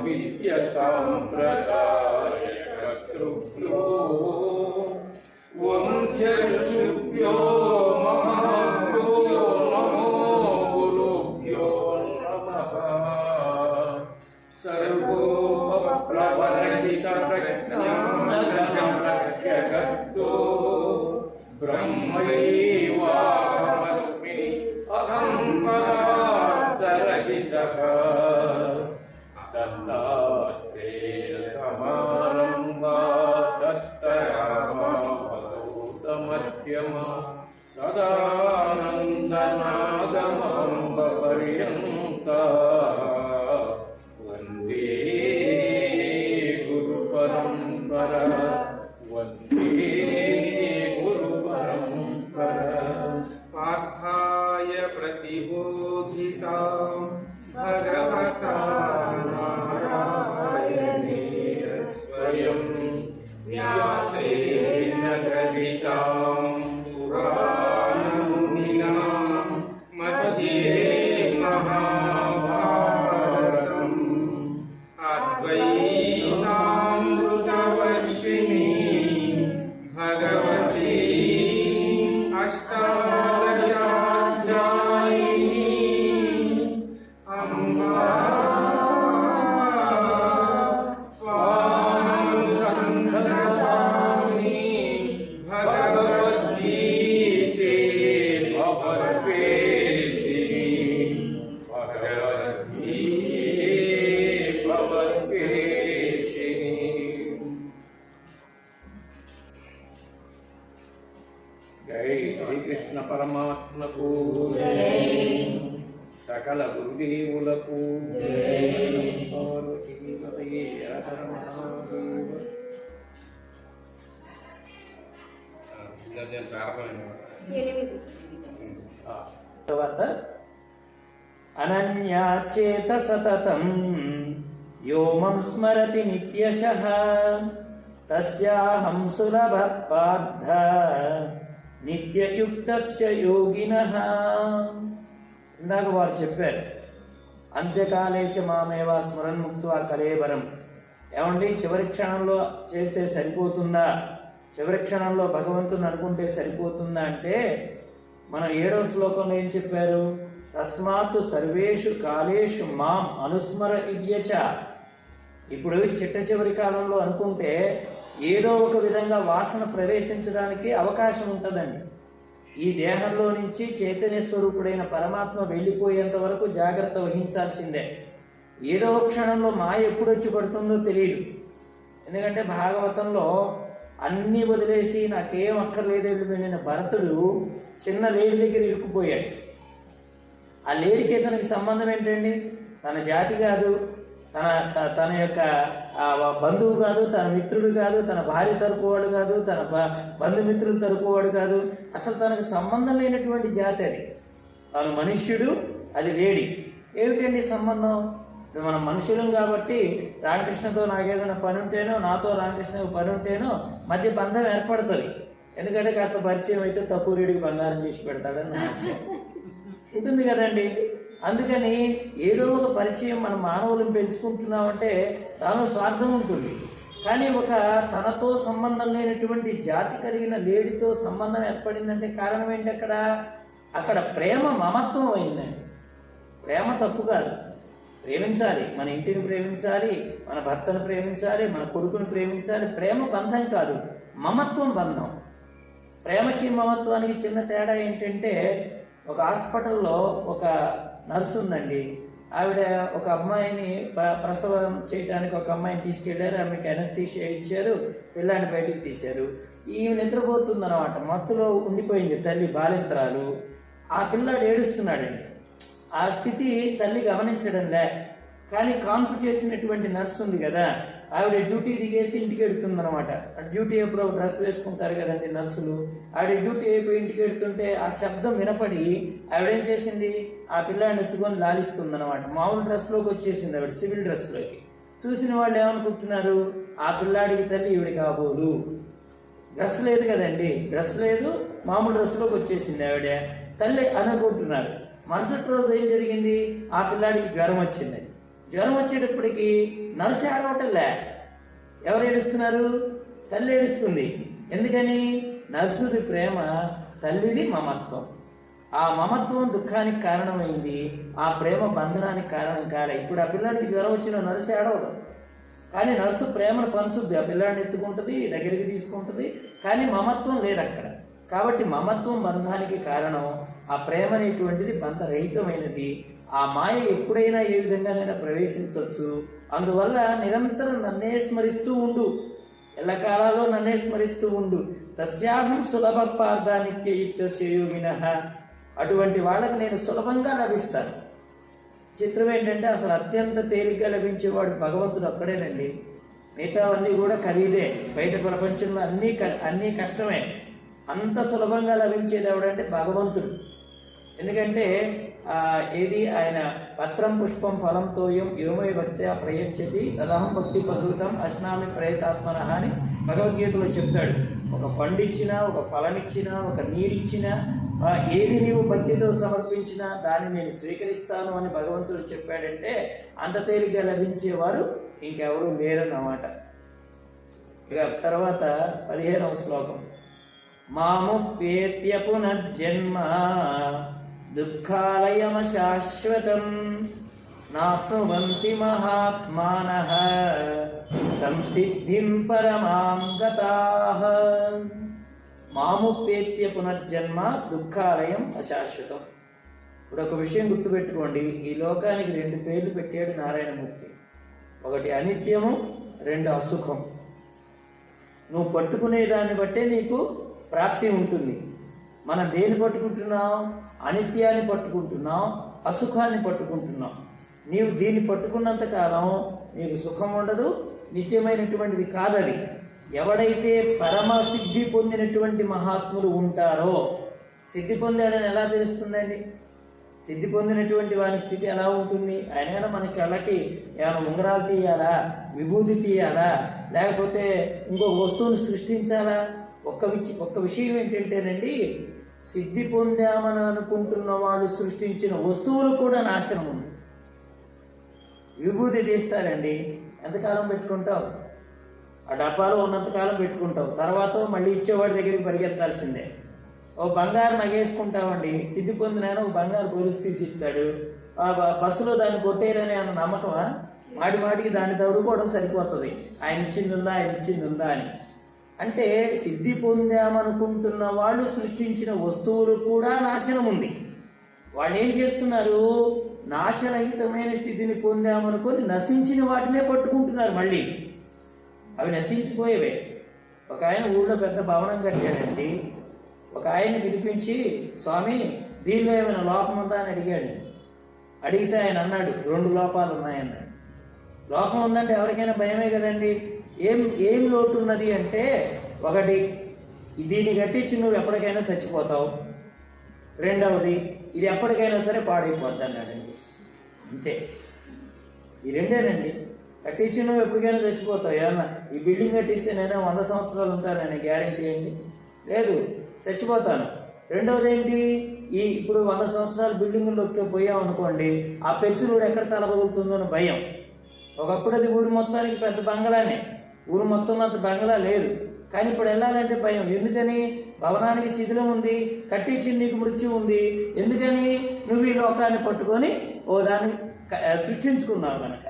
विद्य संप्रदाय कर्तृभ्यो वंशऋषिभ्यो महाभ्यो नमो गुरुभ्यो नमः। सर्वोपप्लवरहित प्रज्ञानघनप्रत्यगतो ब्रह्मैवाहमस्मि अहं पदार्थरहितः। दत्तात्रेय समारम्भा दत्तरामावधूतमध्यमा सदानन्दनागमपर्यन्ता वन्दे गुरुपरम्परा वन्दे गुरुपरम्परा। पार्थाय प्रतिबोधिता भगवता नारायणेन स्वयं व्यासेन ग्रथितां पुराणमुनिना मध्ये महाभारतम् अद्वैतामृतवर्षिणी भगवती अष्टादशाध्यायिनी अम्बा स्वामनुसन्धानि भगवद्गीते भवद्वेषिणी भगवद्गीते भवद्वेषिणी। जय श्री कृष्ण परमात्मకు सकल गुरुदेवुలకు पार्वतीपतये हर महादेव। తర్వాత అనన్యాచేత సతతం యోమం స్మరతి నిత్యశః తస్యాహం సులభ పార్థ నిత్యయుక్తస్య యోగినః. ఇందాక వారు చెప్పారు అంత్యకాలే చ మామేవా స్మరన్ముక్త్వా కలేవరం. ఏమండి చివరి క్షణంలో చేస్తే సరిపోతుందా, చివరి క్షణంలో భగవంతుని అనుకుంటే సరిపోతుందా అంటే మనం 7వ శ్లోకంలో ఏం చెప్పారు? తస్మాత్ సర్వేషు కాలేషు మాం అనుస్మర ఇయ్యచ. ఇప్పుడు చిట్ట చివరి కాలంలో అనుకుంటే ఏదో ఒక విధంగా వాసన ప్రవేశించడానికి అవకాశం ఉంటుందండి. ఈ దేహంలో నుంచి చైతన్య స్వరూపుడైన పరమాత్మ వెళ్ళిపోయేంత వరకు జాగ్రత్త వహించాల్సిందే. ఏదో ఒక క్షణంలో మాయ ఎప్పుడు వచ్చి పడుతుందో తెలియదు. ఎందుకంటే భాగవతంలో అన్నీ వదిలేసి నాకేం అక్కర్లేదు వెళ్ళిపోయిన భరతుడు చిన్న లేడి దగ్గర ఇరుక్కుపోయాడు. ఆ లేడికి తనకి సంబంధం ఏంటండి? తన జాతి కాదు, తన యొక్క బంధువు కాదు, తన మిత్రుడు కాదు, తన భార్య తరపువాడు కాదు, తన బంధుమిత్రులు తరపువాడు కాదు. అసలు తనకు సంబంధం లేనటువంటి జాతి అది. తను మనుష్యుడు, అది లేడి. ఏమిటండి సంబంధం? మనం మనుషులం కాబట్టి రామకృష్ణతో నాకేదైనా పని ఉంటేనో, నాతో రామకృష్ణకు పని ఉంటేనో మధ్య బంధం ఏర్పడుతుంది. ఎందుకంటే కాస్త పరిచయం అయితే తక్కువ రేడికి బంగారం చేసి పెడతాడని ఆశయం ఉంటుంది కదండి. అందుకని ఏదో ఒక పరిచయం మన మానవులను పెంచుకుంటున్నామంటే దానిలో స్వార్థం ఉంటుంది. కానీ ఒక తనతో సంబంధం లేనటువంటి జాతి కలిగిన లేడితో సంబంధం ఏర్పడిందంటే కారణం ఏంటి? అక్కడ ప్రేమ మమత్వం అయిందండి. ప్రేమ తప్పు కాదు, ప్రేమించాలి, మన ఇంటిని ప్రేమించాలి, మన భర్తను ప్రేమించాలి, మన కొడుకుని ప్రేమించాలి. ప్రేమ బంధం కాదు, మమత్వం బంధం. ప్రేమకి మమత్వానికి చిన్న తేడా ఏంటంటే, ఒక హాస్పిటల్లో ఒక నర్సు ఉందండి. ఆవిడ ఒక అమ్మాయిని ప్రసవం చేయడానికి ఒక అమ్మాయిని తీసుకెళ్లారు. ఆమెకి అనస్థీషియా ఇచ్చారు, పిల్లాన్ని బయటికి తీశారు. ఈమె నిద్రపోతుందన్నమాట, మత్తులో ఉండిపోయింది తల్లి, బాలింతరాలు. ఆ పిల్లాడు ఏడుస్తున్నాడండి. ఆ స్థితి తల్లి గమనించడంలే. కానీ కాన్పు చేసినటువంటి నర్సు ఉంది కదా, ఆవిడ డ్యూటీ దిగేసి ఇంటికి వెళ్తుందనమాట. డ్యూటీ ఎప్పుడో డ్రెస్ వేసుకుంటారు కదండి నర్సులు. ఆవిడ డ్యూటీ అయిపోయి ఇంటికి వెళ్తుంటే ఆ శబ్దం వినపడి ఆవిడేం చేసింది, ఆ పిల్లాడిని ఎత్తుకొని లాలిస్తుందనమాట. మామూలు డ్రెస్లోకి వచ్చేసింది ఆవిడ, సివిల్ డ్రెస్లోకి. చూసిన వాళ్ళు ఏమనుకుంటున్నారు, ఆ పిల్లాడికి తల్లి ఈవిడ కాబోలు. డ్రెస్ లేదు కదండి, డ్రెస్ లేదు, మామూలు డ్రెస్లోకి వచ్చేసింది ఆవిడ తల్లి అనుకుంటున్నారు. మరుసటి రోజు ఏం జరిగింది, ఆ పిల్లాడికి జ్వరం వచ్చింది. జ్వరం వచ్చేటప్పటికి నర్సు ఏడవటంలే. ఎవరు ఏడుస్తున్నారు? తల్లి ఏడుస్తుంది. ఎందుకని? నర్సుది ప్రేమ, తల్లిది మమత్వం. ఆ మమత్వం దుఃఖానికి కారణమైంది, ఆ ప్రేమ బంధనానికి కారణం కాలే. ఇప్పుడు ఆ పిల్లాడికి జ్వరం వచ్చిన నర్సు ఏడవదు, కానీ నర్సు ప్రేమను పంచుద్ది. ఆ పిల్లాడిని ఎత్తుకుంటుంది, దగ్గరికి తీసుకుంటుంది, కానీ మమత్వం లేదు అక్కడ. కాబట్టి మమత్వం బంధానికి కారణం. ఆ ప్రేమ అనేటువంటిది బంధరహితమైనది. ఆ మాయ ఎప్పుడైనా ఏ విధంగానైనా ప్రవేశించవచ్చు. అందువల్ల నిరంతరం నన్నే స్మరిస్తూ ఉండు, ఎల్లకాలాల్లో నన్నే స్మరిస్తూ ఉండు. తస్యాహం సులభ పార్థానిత్యయుక్తస్య యోగినః. అటువంటి వాళ్ళకి నేను సులభంగా లభిస్తాను. చిత్రం ఏంటంటే అసలు అత్యంత తేలిగ్గా లభించేవాడు భగవంతుడు ఒక్కడేనండి. మిగతావన్నీ కూడా ఖరీదే. బయట ప్రపంచంలో అన్నీ కష్టమే. అంత సులభంగా లభించేది ఎవడంటే భగవంతుడు. ఎందుకంటే ఏది ఆయన పత్రం పుష్పం ఫలం తోయం యోమయ భక్త్యా ప్రయచ్చతి తదహం భక్తి ప్రసూతం అశ్నామి ప్రయతాత్మన అని భగవద్గీతలో చెప్తాడు. ఒక పండిచ్చినా, ఒక ఫలమిచ్చినా, ఒక నీరిచ్చినా, ఏది నీవు భక్తితో సమర్పించినా దాన్ని నేను స్వీకరిస్తాను అని భగవంతుడు చెప్పాడంటే అంత తేలిగ్గా లభించేవారు ఇంకెవరూ లేరన్నమాట. ఇక తర్వాత 15వ శ్లోకం. మాముప్యేత్య పునర్జన్మ దుఃఖాలయమ శాశ్వతం నాప్నువంతి మహాత్మానః సంసిద్ధిం పరమాం గతాః. మాముప్యేత్య పునర్జన్మ దుఃఖాలయం అశాశ్వతం. ఇప్పుడు ఒక విషయం గుర్తుపెట్టుకోండి. ఈ లోకానికి 2 పేర్లు పెట్టాడు నారాయణమూర్తి. ఒకటి అనిత్యము, 2 అసుఖం. నువ్వు పట్టుకునే దాన్ని బట్టే నీకు ప్రాప్తి ఉంటుంది. మనం దేన్ని పట్టుకుంటున్నాం? అనిత్యాన్ని పట్టుకుంటున్నాం, అసుఖాన్ని పట్టుకుంటున్నాం. నీవు దీన్ని పట్టుకున్నంత కాలం నీకు సుఖం ఉండదు, నిత్యమైనటువంటిది కాదది. ఎవడైతే పరమ సిద్ధి పొందినటువంటి మహాత్ములు ఉంటారో, సిద్ధి పొందాడని ఎలా తెలుస్తుందండి? సిద్ధి పొందినటువంటి వాని స్థితి ఎలా ఉంటుంది? ఆయన మన కళ్ళకి ఏమైనా ఉంగరాలు తీయాలా, విభూతి తీయాలా, లేకపోతే ఇంకో వస్తువును సృష్టించాలా? ఒక్క విషయం ఏంటంటేనండి, సిద్ధి పొందామని అనుకుంటున్న వాళ్ళు సృష్టించిన వస్తువులు కూడా నాశనం ఉంది. విభూతి తీస్తారండి, ఎంతకాలం పెట్టుకుంటావు? ఆ డబ్బాలో ఉన్నంతకాలం పెట్టుకుంటావు, తర్వాత మళ్ళీ ఇచ్చేవాడి దగ్గరికి పరిగెత్తాల్సిందే. ఓ బంగారు నగేసుకుంటామండి, సిద్ధి పొందిన ఒక బంగారు గొలుసు తీసి ఇస్తాడు. ఆ బస్సులో దాన్ని కొట్టేయరని అన్న నమ్మకమా? మాటికి దాన్ని తగుడుకోవడం సరిపోతుంది. ఆయన ఇచ్చింది ఉందా అని. అంటే సిద్ధి పొందామనుకుంటున్న వాళ్ళు సృష్టించిన వస్తువులు కూడా నాశనం ఉంది. వాళ్ళు ఏం చేస్తున్నారు? నాశరహితమైన స్థితిని పొందామనుకొని నశించిన వాటినే పట్టుకుంటున్నారు. మళ్ళీ అవి నశించిపోయేవే. ఒక ఆయన ఊళ్ళో పెద్ద భవనం కట్టాడండి. ఒక ఆయన్ని పిలిపించి, స్వామి దీనిలో ఏమైనా లోపం ఉందా అని అడిగాడు. అడిగితే ఆయన అన్నాడు, 2 లోపాలు ఉన్నాయన్నాడు. లోపం ఉందంటే ఎవరికైనా భయమే కదండి. ఏం లోటు ఉన్నది అంటే, ఒకటి దీన్ని కట్టించి నువ్వు ఎప్పటికైనా చచ్చిపోతావు, రెండవది ఇది ఎప్పటికైనా సరే పాడైపోద్ది అన్నాడండి. అంతే, ఈ రెండేనండి. కట్టించి నువ్వు ఎప్పటికైనా చచ్చిపోతావు. ఏమన్నా ఈ బిల్డింగ్ కట్టిస్తే నేను 100 సంవత్సరాలు ఉంటానని గ్యారంటీ ఏంటి? లేదు, చచ్చిపోతాను. రెండవది ఏంటి? ఇప్పుడు 100 సంవత్సరాలు బిల్డింగుల్లోకి పోయాం అనుకోండి, ఆ పెచ్చులుడు ఎక్కడ తలబగులుతుందో అని భయం. ఒకప్పుడు అది ఊరు మొత్తానికి పెద్ద బంగళానే, ఊరు మొత్తంలో అంత బంగళా లేదు. కానీ ఇప్పుడు వెళ్ళాలంటే భయం. ఎందుకని? భవనానికి శిథిలం ఉంది, కట్టించి నీకు మృత్యు ఉంది. ఎందుకని? నువ్వు ఈ లోకాన్ని పట్టుకొని దాన్ని సృష్టించుకున్నావు కనుక.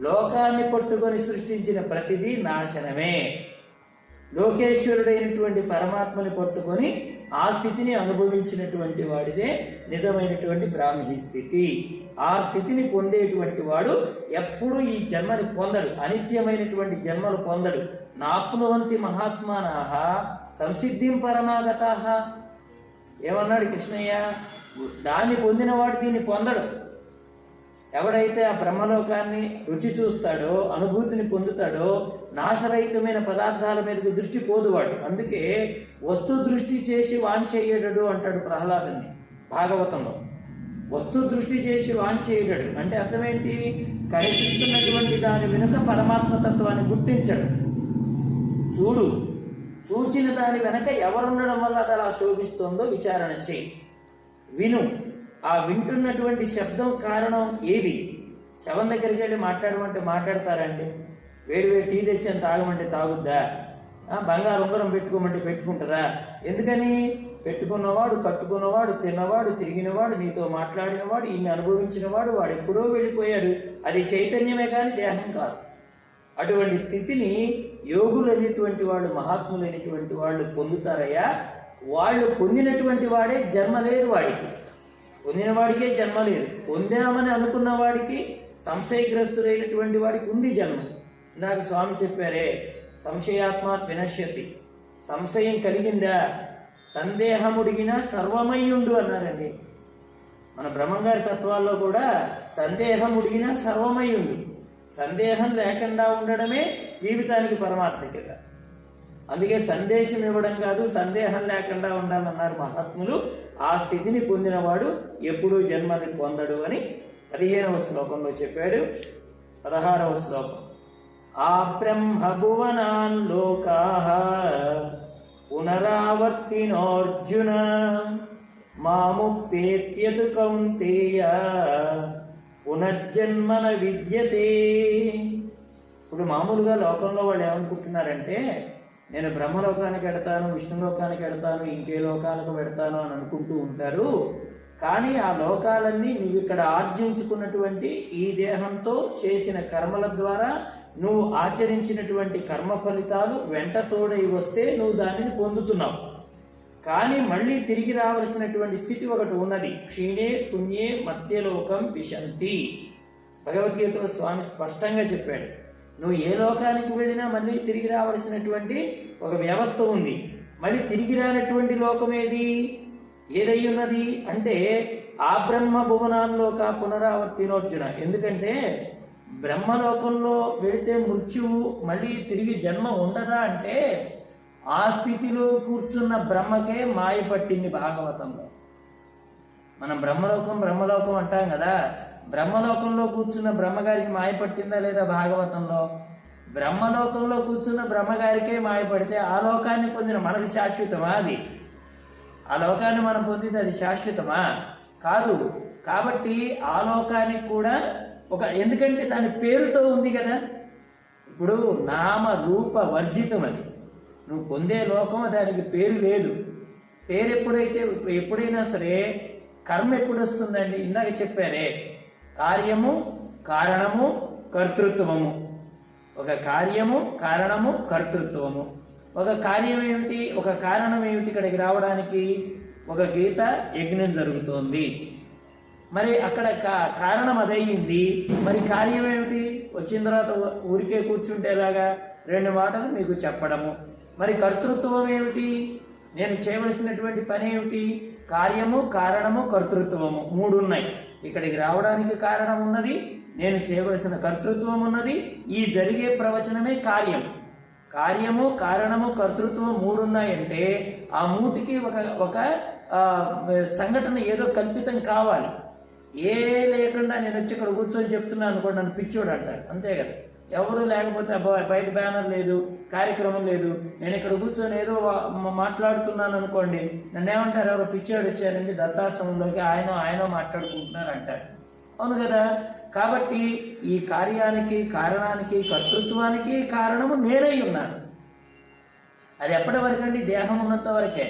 లోకాన్ని పట్టుకొని సృష్టించిన ప్రతిదీ నాశనమే. లోకేశ్వరుడైనటువంటి పరమాత్మని పట్టుకొని ఆ స్థితిని అనుభవించినటువంటి వాడిదే నిజమైనటువంటి బ్రాహ్మీ స్థితి. ఆ స్థితిని పొందేటువంటి వాడు ఎప్పుడూ ఈ జన్మని పొందడు, అనిత్యమైనటువంటి జన్మలు పొందడు. నాప్నువంతి మహాత్మానాః సంసిద్ధిం పరమాగతాః. ఏమన్నాడు కృష్ణయ్య? దాన్ని పొందినవాడు దీన్ని పొందడు. ఎవడైతే ఆ బ్రహ్మలోకాన్ని రుచి చూస్తాడో, అనుభూతిని పొందుతాడో, నాశరహితమైన పదార్థాల మీదకు దృష్టి పోదువాడు. అందుకే వస్తు దృష్టి చేసి వాంఛేయడు అంటాడు ప్రహ్లాదుని భాగవతంలో. వస్తు దృష్టి చేసి వాంఛేయడు అంటే అర్థం ఏంటి? కనిపిస్తున్నటువంటి దాని వెనుక పరమాత్మతత్వాన్ని గుర్తించడు. చూచిన దాని వెనక ఎవరుండడం వల్ల అది అలా శోభిస్తుందో విచారణ చేయి. విను. ఆ వింటున్నటువంటి శబ్దం కారణం ఏది? శవం దగ్గరికి వెళ్ళి మాట్లాడమంటే మాట్లాడతారండి? వేడి వేడి టీ తెచ్చాను తాగమంటే తాగుద్దా? బంగారు ఉంగరం పెట్టుకోమంటే పెట్టుకుంటుందా? ఎందుకని? పెట్టుకున్నవాడు, కట్టుకున్నవాడు, తిన్నవాడు, తిరిగినవాడు, నీతో మాట్లాడినవాడు, ఇన్ని అనుభవించినవాడు, వాడు ఎప్పుడో వెళ్ళిపోయాడు. అది చైతన్యమే కానీ దేహం కాదు. అటువంటి స్థితిని యోగులు అనేటువంటి వాళ్ళు, మహాత్ములు అనేటువంటి వాళ్ళు పొందుతారయ్యా. వాళ్ళు పొందినటువంటి వాడే జన్మ లేదు వాడికి. పొందిన వాడికే జన్మ లేదు. పొందామని అనుకున్న వాడికి, సంశయగ్రస్తుడైనటువంటి వాడికి ఉంది జన్మ. ఇందాక స్వామి చెప్పారే, సంశయాత్మాత్ వినశ్యతి. సంశయం కలిగిందా, సందేహముడిగిన సర్వమయ్యుండు అన్నారండి. మన బ్రహ్మంగారి తత్వాల్లో కూడా సందేహముడిగిన సర్వమయ్యుండు. సందేహం లేకుండా ఉండడమే జీవితానికి పరమార్థికత. అందుకే సందేశం ఇవ్వడం కాదు, సందేహం లేకుండా ఉండాలన్నారు మహాత్ములు. ఆ స్థితిని పొందినవాడు ఎప్పుడూ జన్మని పొందడు అని 15వ శ్లోకంలో చెప్పాడు. 16వ శ్లోకం, ఆ బ్రహ్మభువనాన్ లోకాః పునరావర్తినోర్జున మాముపేత్యతు కౌంతేయ పునర్జన్మన విద్యతే. ఇప్పుడు మామూలుగా లోకంలో వాళ్ళు ఏమనుకుంటున్నారంటే, నేను బ్రహ్మలోకానికి వెడతాను, విష్ణులోకానికి వెడతాను, ఇంకే లోకాలకు పెడతాను అని అనుకుంటూ ఉంటారు. కానీ ఆ లోకాలన్నీ నువ్వు ఇక్కడ ఆర్జించుకున్నటువంటి ఈ దేహంతో చేసిన కర్మల ద్వారా నువ్వు ఆచరించినటువంటి కర్మ ఫలితాలు వెంట తోడై వస్తే నువ్వు దానిని పొందుతున్నావు. కానీ మళ్ళీ తిరిగి రావాల్సినటువంటి స్థితి ఒకటి ఉన్నది. క్షీణే పుణ్యే మధ్యలోకం విశంతి. భగవద్గీతలో స్వామి స్పష్టంగా చెప్పాడు. నువ్వు ఏ లోకానికి వెళ్ళినా మళ్ళీ తిరిగి రావాల్సినటువంటి ఒక వ్యవస్థ ఉంది. మళ్ళీ తిరిగి రానటువంటి లోకం ఏదై ఉన్నది అంటే ఆ బ్రహ్మ భువనాల్లోక పునరావర్తినోర్జున. ఎందుకంటే బ్రహ్మలోకంలో వెళితే మృత్యువు, మళ్ళీ తిరిగి జన్మ ఉండదా అంటే ఆ స్థితిలో కూర్చున్న బ్రహ్మకే మాయ పట్టింది భాగవతంలో. మనం బ్రహ్మలోకం అంటాం కదా, బ్రహ్మలోకంలో కూర్చున్న బ్రహ్మగారికి మాయ పట్టిందా లేదా భాగవతంలో? బ్రహ్మలోకంలో కూర్చున్న బ్రహ్మగారికే మాయ పడితే ఆ లోకాన్ని పొందిన మనకు శాశ్వతమా? అది ఆ లోకాన్ని మనం పొందింది అది శాశ్వతమా? కాదు. కాబట్టి ఆ లోకానికి కూడా ఎందుకంటే దాని పేరుతో ఉంది కదా. ఇప్పుడు నామ రూప వర్జితం అది. నువ్వు పొందే లోకం దానికి పేరు లేదు. పేరు ఎప్పుడైనా సరే కర్మ ఎప్పుడు వస్తుందండి? ఇందాక చెప్పారే, కార్యము, కారణము, కర్తృత్వము. ఒక కార్యము, కారణము, కర్తృత్వము. ఒక కార్యం ఏమిటి, ఒక కారణం ఏమిటి? ఇక్కడికి రావడానికి ఒక గీత యజ్ఞం జరుగుతోంది. మరి అక్కడ కారణం అదయ్యింది. మరి కార్యం ఏమిటి? వచ్చిన తర్వాత ఊరికే కూర్చుంటేలాగా 2 మాటలు మీకు చెప్పడము. మరి కర్తృత్వం ఏమిటి? నేను చేయవలసినటువంటి పని ఏమిటి? కార్యము, కారణము, కర్తృత్వము 3 ఉన్నాయి. ఇక్కడికి రావడానికి కారణం ఉన్నది, నేను చేయవలసిన కర్తృత్వం ఉన్నది. ఈ జరిగే ప్రవచనమే కార్యం. కార్యము, కారణము, కర్తృత్వం 3 ఉన్నాయంటే ఆ 3కి ఒక సంఘటన ఏదో కల్పితం కావాలి. లేకుండా నేను వచ్చి ఇక్కడ కూర్చొని చెప్తున్నాను అనుకోండి, నన్ను పిచ్చోడు అంటారు. అంతే కదా. ఎవరు లేకపోతే బయట బ్యానర్ లేదు, కార్యక్రమం లేదు, నేను ఇక్కడ కూర్చొని ఏదో మాట్లాడుతున్నాను అనుకోండి, నన్ను ఏమంటారు? ఎవరో పిచ్చోడు వచ్చారండి దత్తాశ్రమంలోకి, ఆయన మాట్లాడుకుంటున్నారు అంటారు. అవును కదా. కాబట్టి ఈ కార్యానికి, కారణానికి, కర్తృత్వానికి కారణము నేనై ఉన్నాను. అది ఎప్పటి వరకండి? దేహం ఉన్నంత వరకే.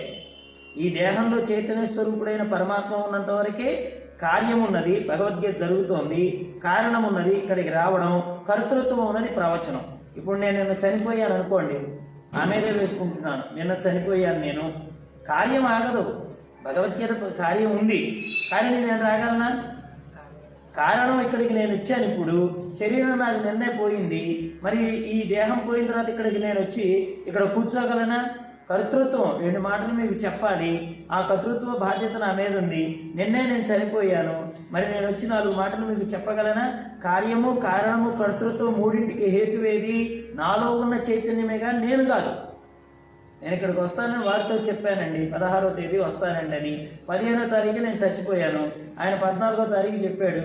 ఈ దేహంలో చైతన్య స్వరూపుడైన పరమాత్మ ఉన్నంత వరకే కార్యం ఉన్నది, భగవద్గీత జరుగుతోంది. కారణం ఉన్నది, ఇక్కడికి రావడం. కర్తృత్వం ఉన్నది, ప్రవచనం. ఇప్పుడు నేను నిన్న చనిపోయాను అనుకోండి, ఆమెదే వేసుకుంటున్నాను, నిన్న చనిపోయాను నేను. కార్యం ఆగదు. భగవద్గీత కార్యం ఉంది, కానీ నేను రాగలనా? కారణం ఇక్కడికి నేను వచ్చాను. ఇప్పుడు శరీరం నాది నిన్నే పోయింది. మరి ఈ దేహం పోయిన తర్వాత ఇక్కడికి నేను వచ్చి ఇక్కడ కూర్చోగలనా? కర్తృత్వం 2 మాటలు మీకు చెప్పాలి. ఆ కర్తృత్వ బాధ్యత నా మీద ఉంది. నిన్నే నేను చనిపోయాను, మరి నేను వచ్చి 4 మాటలు మీకు చెప్పగలనా? కార్యము, కారణము, కర్తృత్వం 3ంటికి హేతువేది? నాలో ఉన్న చైతన్యమేగా, నేను కాదు. నేను ఇక్కడికి వస్తానని వారితో చెప్పానండి, 16వ తేదీ వస్తానండి అని. 15వ తారీఖు నేను చచ్చిపోయాను. ఆయన 14వ తారీఖు చెప్పాడు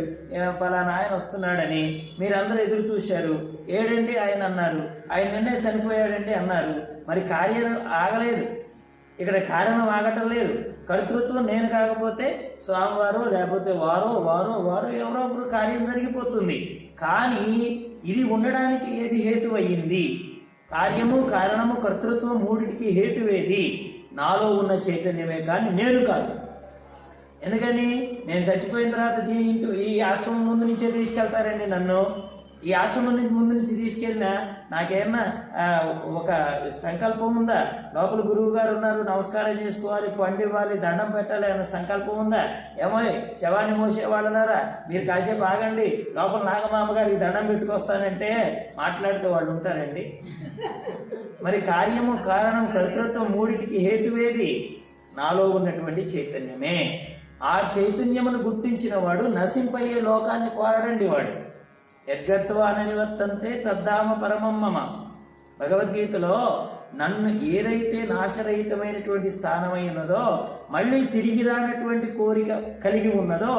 ఫలానా ఆయన వస్తున్నాడని. మీరందరూ ఎదురు చూశారు. ఏడండి ఆయన అన్నారు. ఆయన నిన్నే చనిపోయాడండి అన్నారు. మరి కార్యం ఆగలేదు. ఇక్కడ కారణం ఆగటం లేదు. కర్తృత్వం నేను కాకపోతే స్వామివారు, లేకపోతే వారు ఎవరో ఒకరు కార్యం జరిగిపోతుంది. కానీ ఇది ఉండడానికి ఏది హేతు అయ్యింది? కార్యము, కారణము, కర్తృత్వం మూడిటికి హేతువేది? నాలో ఉన్న చైతన్యమే కానీ నేను కాదు. ఎందుకని? నేను చచ్చిపోయిన తర్వాత ఈ ఆశ్రమం ముందు నుంచే తీసుకెళ్తారండి నన్ను. ఈ ఆశ్రమం నుంచి ముందు నుంచి తీసుకెళ్ళినా నాకేమన్నా ఒక సంకల్పం ఉందా? లోపల గురువు గారు ఉన్నారు, నమస్కారం చేసుకోవాలి, పండు ఇవ్వాలి, దండం పెట్టాలి అన్న సంకల్పం ఉందా? ఏమో శవాన్ని మోసే వాళ్ళారా మీరు కాసేపు ఆగండి, లోపల నాగమామ గారికి దండం పెట్టుకొస్తానంటే మాట్లాడితే వాళ్ళు ఉంటారండి? మరి కార్యము, కారణం, కర్తృత్వం మూడిటికి హేతువేది? నాలో ఉన్నటువంటి చైతన్యమే. ఆ చైతన్యమును గుర్తించిన వాడు నశింపయ్యే లోకాన్ని కోరడండి. వాడు యద్గత్వా నివర్తంతే తద్ధామ పరమం మమ. భగవద్గీతలో నన్ను ఏదైతే నాశరహితమైనటువంటి స్థానమై ఉన్నదో, మళ్ళీ తిరిగి రానటువంటి కోరిక కలిగి ఉన్నదో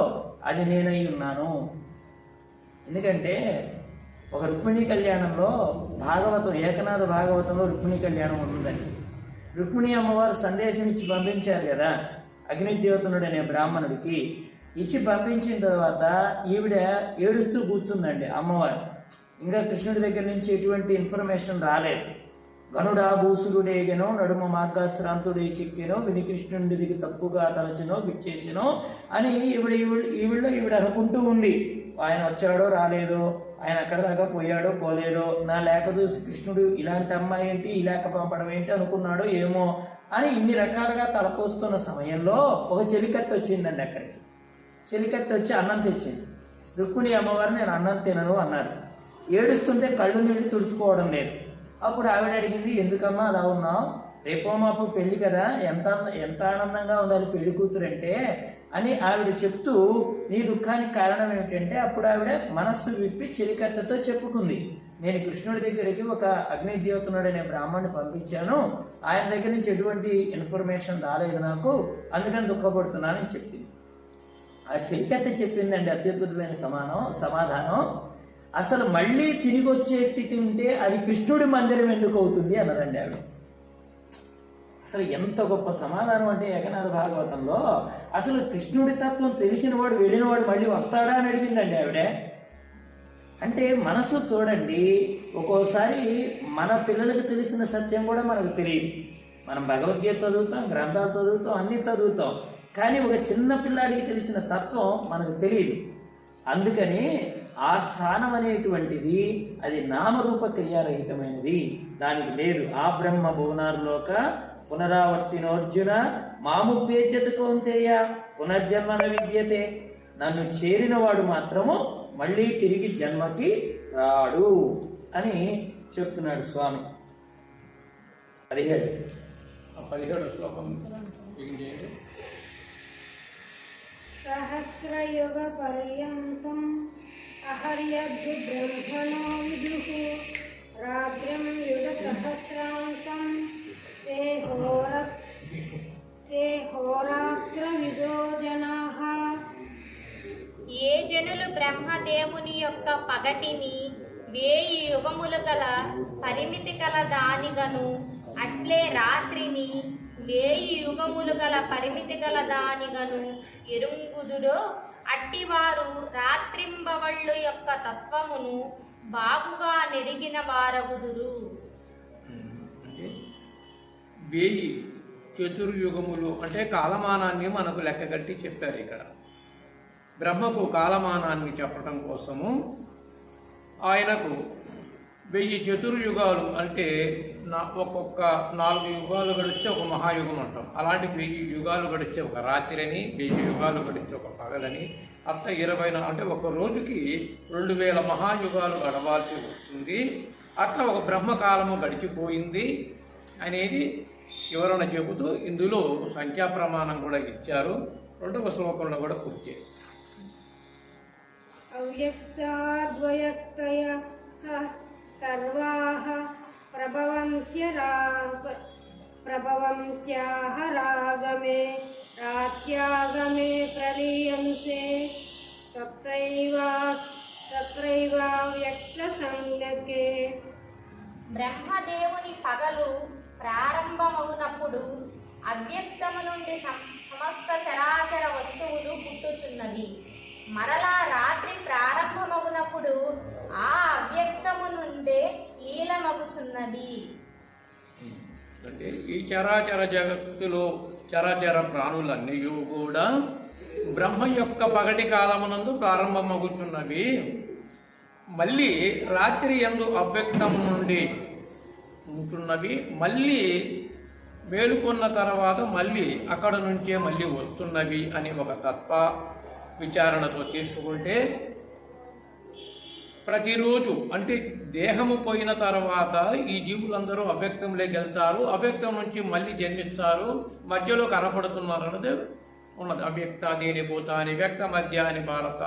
అది నేనై ఉన్నాను. ఎందుకంటే ఒక రుక్మిణీ కళ్యాణంలో భాగవతం, ఏకనాథ భాగవతంలో రుక్మిణీ కళ్యాణం ఉందండి. రుక్మిణి అమ్మవారు సందేశం ఇచ్చి పంపించారు కదా అగ్నిద్యోతనుడు అనే బ్రాహ్మణుడికి. ఇచ్చి పంపించిన తర్వాత ఈవిడ ఏడుస్తూ కూర్చుందండి అమ్మవారు. ఇంకా కృష్ణుడి దగ్గర నుంచి ఎటువంటి ఇన్ఫర్మేషన్ రాలేదు. గనుడా భూసురుడేగెనో, నడుమ మార్గాశ్రాంతుడే చిక్కెనో, విని కృష్ణుడికి తప్పుగా తలచునో, విచ్చేసినో అని ఈవిడ అనుకుంటూ ఉంది. ఆయన వచ్చాడో రాలేదో, ఆయన అక్కడ దాకా పోయాడో పోలేదో, నా లేక చూసి కృష్ణుడు ఇలాంటి అమ్మాయి ఏంటి, ఈ లేక పంపడం ఏంటి అనుకున్నాడో ఏమో అని ఇన్ని రకాలుగా తలపోస్తున్న సమయంలో ఒక చెలికత్తి వచ్చిందండి అక్కడికి. చెలికత్తి వచ్చి అన్నం తెచ్చింది. రుక్మిణి అమ్మవారు నేను అన్నం తినను అన్నారు. ఏడుస్తుంటే కళ్ళు నీళ్ళు తుడుచుకోవడం లేదు. అప్పుడు ఆవిడ అడిగింది, ఎందుకమ్మా అలా ఉన్నావు? రేపో మాపు పెళ్లి కదా, ఎంత ఆనందంగా ఉండాలి పెళ్లి కూతురు అంటే అని ఆవిడ చెప్తూ, నీ దుఃఖానికి కారణం ఏమిటంటే అప్పుడు ఆవిడ మనస్సు విప్పి చెలికత్తతో చెప్పుకుంది. నేను కృష్ణుడి దగ్గరికి ఒక అగ్నిద్యోతనుడు అనే బ్రాహ్మణ్ణి పంపించాను, ఆయన దగ్గర నుంచి ఎటువంటి ఇన్ఫర్మేషన్ రాలేదు నాకు, అందుకని దుఃఖపడుతున్నానని చెప్పింది. ఆ చెలికత్త చెప్పిందండి అత్యద్భుతమైన సమాధానం. అసలు మళ్ళీ తిరిగి వచ్చే స్థితి ఉంటే అది కృష్ణుడి మందిరం ఎందుకు అవుతుంది అన్నదండి ఆవిడ. అసలు ఎంత గొప్ప సమాధానం అంటే ఏకనాథ భాగవతంలో అసలు కృష్ణుడి తత్వం తెలిసిన వాడు వెళ్ళినవాడు మళ్ళీ వస్తాడా అని అడిగిందండి ఆవిడ. అంటే మనసు చూడండి, ఒక్కోసారి మన పిల్లలకు తెలిసిన సత్యం కూడా మనకు తెలియదు. మనం భగవద్గీత చదువుతాం, గ్రంథాలు చదువుతాం, అన్నీ చదువుతాం, కానీ ఒక చిన్న పిల్లాడికి తెలిసిన తత్వం మనకు తెలియదు. అందుకని ఆ స్థానం అనేటువంటిది అది నామరూప క్రియారహితమైనది, దానికి లేదు. ఆ బ్రహ్మ భువనార్లోక పునరావర్తినోర్జున మాముపేద్యత కౌంతేయ పునర్జన్మ విద్యతే. నన్ను చేరినవాడు మాత్రము మళ్ళీ తిరిగి జన్మకి రాడు అని చెప్తున్నాడు స్వామి. 17వ శ్లోకం చేయండి. సహస్రయుగ పర్యంతం అహర్యద్దు బ్రహ్మణో విదుః రాత్రిం యుగ సహస్రాంతం తే హోరాత్ర విదో జనాః. ఏ జనులు బ్రహ్మదేవుని యొక్క పగటిని 1000 యుగములు గల పరిమితి కల దానిగను, అట్లే రాత్రిని 1000 యుగములు గల పరిమితి గల దానిగను ఎరుంగుదురో, అట్టివారు రాత్రింబవళ్ళు యొక్క తత్వమును బాగుగా నెరిగిన వారగుదురు. అంటే 1000 చతుర్యుగములు అంటే కాలమానాన్ని మనకు లెక్కగట్టి చెప్పారు. ఇక్కడ బ్రహ్మకు కాలమానాన్ని చెప్పడం కోసము ఆయనకు 1000 చతుర్యుగాలు అంటే ఒక్కొక్క 4 యుగాలు గడిచే ఒక మహాయుగం అంటాం. అలాంటి 1000 యుగాలు గడిచే ఒక రాత్రిని, 1000 యుగాలు గడిచే ఒక పగలని, అట్లా 20 అంటే ఒక రోజుకి 2000 మహాయుగాలు గడవాల్సి వస్తుంది. అట్లా ఒక బ్రహ్మకాలము గడిచిపోయింది అనేది వివరణ చెబుతూ ఇందులో సంఖ్యా ప్రమాణం కూడా ఇచ్చారు. 2వ శ్లోకంలో కూడా పూర్తి. అవ్యక్తాద్వయక్తయ సర్వాః ప్రభవంత్యాః రాగమే రాత్యాగమే ప్రలీయంతే తత్రైవావ్యక్త సంజ్ఞకే. బ్రహ్మదేవుని పగలు ప్రారంభమగునప్పుడు అవ్యక్తము నుండి సమస్త చరాచర వస్తువులు పుట్టుచున్నవి. మరలా రాత్రి ప్రారంభమగునప్పుడు ఆ అవ్యక్తము నుండే లీలమగుచున్నవి. అంటే ఈ చరాచర జగత్తులో చరాచర ప్రాణులన్నీ కూడా బ్రహ్మ యొక్క పగటి కాలమునందు ప్రారంభమగుచున్నవి. మళ్ళీ రాత్రి యందు అవ్యక్తం నుండి ఉంటున్నవి. మళ్ళీ మేలుకొన్న తర్వాత మళ్ళీ అక్కడ నుంచే మళ్ళీ వస్తున్నవి అని ఒక తత్వ విచారణతో తీసుకుంటే, ప్రతిరోజు అంటే దేహము పోయిన తర్వాత ఈ జీవులందరూ అవ్యక్తంలోకి వెళ్తారు. అవ్యక్తం నుంచి మళ్ళీ జన్మిస్తారు, మధ్యలో కనపడుతున్నారు అన్నది ఉన్నది. అవ్యక్తాదీని భూతాని వ్యక్త మధ్యాని భారత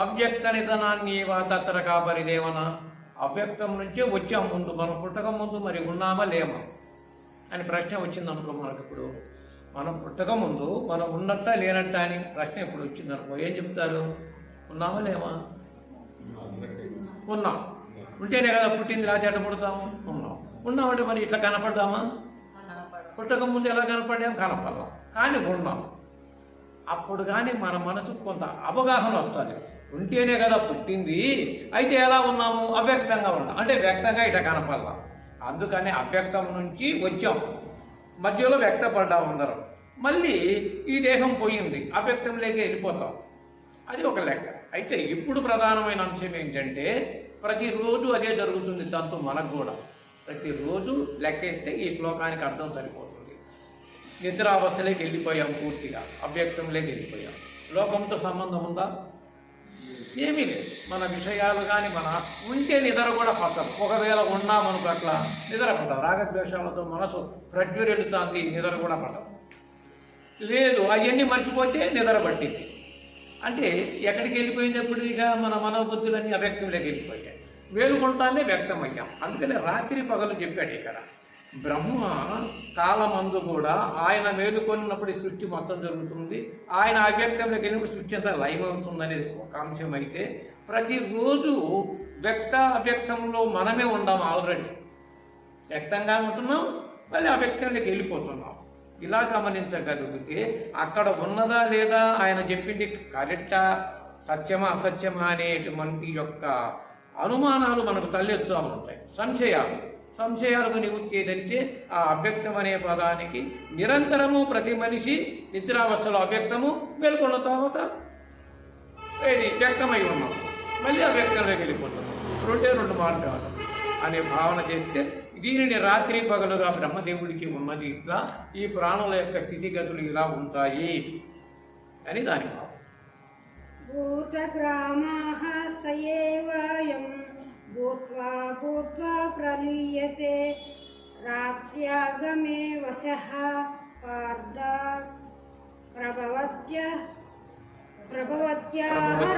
అవ్యక్త నిధనాన్ని తత్ర కాబరిదేవన. అవ్యక్తం నుంచే వచ్చాం, ముందు మనం పుట్టక ముందు మరి ఉన్నామా లేమా అని ప్రశ్న వచ్చింది అనుకో. మనకు ఇప్పుడు మనం పుట్టక ముందు మనం ఉన్నట్ట లేనట్ట అని ప్రశ్న ఇప్పుడు వచ్చింది అనుకో, ఏం చెప్తారు? ఉన్నామా లేమా? ఉన్నాం. ఉంటేనే కదా పుట్టింది, రాజాట పుడతాము. ఉన్నామంటే మరి ఇట్లా కనపడ్డామా? పుట్టక ముందు ఎలా కనపడాం? కనపడలాం, కానీ ఉన్నాం. అప్పుడు కానీ మన మనసుకు కొంత అవగాహన వస్తుంది. ఉంటేనే కదా పుట్టింది, అయితే ఎలా ఉన్నాము? అవ్యక్తంగా ఉన్నాం, అంటే వ్యక్తంగా ఇట్లా కనపడలాం. అందుకని అవ్యక్తం నుంచి వచ్చాం, మధ్యలో వ్యక్తపడ్డాం అందరం. మళ్ళీ ఈ దేహం పోయింది, అవ్యక్తంలోకి వెళ్ళిపోతాం. అది ఒక లెక్క. అయితే ఇప్పుడు ప్రధానమైన అంశం ఏంటంటే, ప్రతిరోజు అదే జరుగుతుంది. దాంతో మనకు కూడా ప్రతిరోజు లెక్కేస్తే ఈ శ్లోకానికి అర్థం సరిపోతుంది. నిద్రావస్థలోకి వెళ్ళిపోయాం, పూర్తిగా అవ్యక్తంలోకి వెళ్ళిపోయాం. లోకంతో సంబంధం ఉందా? ఏమీ లేదు. మన విషయాలు కానీ మన ఉంటే నిద్ర కూడా పట్టదు. ఒకవేళ ఉన్నామనుకో అట్లా నిద్ర పట్టదు. రాగద్వేషాలతో మనసు ప్రజ్వరిల్లుతుంది, నిద్ర కూడా పట్టదు. లేదు, అవన్నీ మర్చిపోతే నిద్ర పట్టింది. అంటే ఎక్కడికి వెళ్ళిపోయినప్పుడు ఇక మన మనోబుద్ధులన్నీ అవ్యక్తంలోకి వెళ్ళిపోయాయి. వేలుకుంటానే వ్యక్తమయ్యాం. అందుకని రాత్రి పగలు చెప్పాడు ఇక్కడ. బ్రహ్మ కాలమందు కూడా ఆయన మేలుకొన్నప్పుడు సృష్టి మొత్తం జరుగుతుంది. ఆయన అవ్యక్తంలోకి వెళ్ళినప్పుడు సృష్టి అంతా లయమవుతుందనేది ఒక అంశం. అయితే ప్రతిరోజు వ్యక్త అవ్యక్తంలో మనమే ఉన్నాం. ఆల్రెడీ వ్యక్తంగా ఉంటున్నాం, మళ్ళీ అవ్యక్తంలోకి వెళ్ళిపోతున్నాం. ఇలా గమనించగలిగితే అక్కడ ఉన్నదా లేదా, ఆయన చెప్పింది కరెక్టా, సత్యమా అసత్యమా అనేటువంటి యొక్క అనుమానాలు మనకు తలెత్తుతూ ఉంటాయి. సంశయాలకు నివృత్తేదంటే ఆ అవ్యక్తం అనే పదానికి నిరంతరము ప్రతి మనిషి నిద్రావస్థలో అవ్యక్తము, మేల్కొన్న తర్వాత ఏది వ్యక్తమై ఉన్నాం, మళ్ళీ అవ్యక్తంలోకి వెళ్ళిపోతున్నాం. రెండు మార్గాలు అనే భావన చేస్తే దీనిని రాత్రి పగలుగా బ్రహ్మదేవుడికి ఉన్నది. ఇట్లా ఈ ప్రాణుల యొక్క స్థితిగతులు ఇలా ఉంటాయి అని దాని భావం. భూతగ్రామాః సయేవాయం భూత్వా భూత్వా ప్రలీయతే రాత్ర్యాగమే వశః పార్థ ప్రభవత్యాః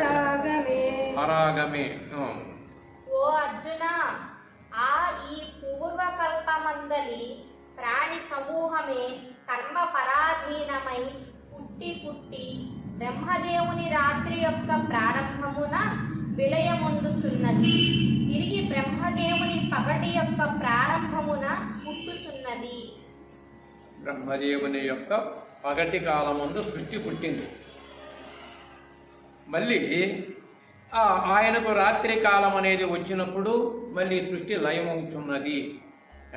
రాగమే. ఓ అర్జున, ఈ పూర్వకల్పమందలి ప్రాణి సమూహమే కర్మ పరాధీనమై పుట్టి బ్రహ్మదేవుని రాత్రి యొక్క ప్రారంభమున విలయమొందుచున్నది. తిరిగి బ్రహ్మదేవుని పగటి యొక్క ప్రారంభమున పుట్టుచున్నది. బ్రహ్మదేవుని యొక్క పగటి కాలమందు సృష్టి పుట్టింది. మళ్ళీ ఆయనకు రాత్రి కాలం అనేది వచ్చినప్పుడు మళ్ళీ సృష్టి లయమవుతున్నది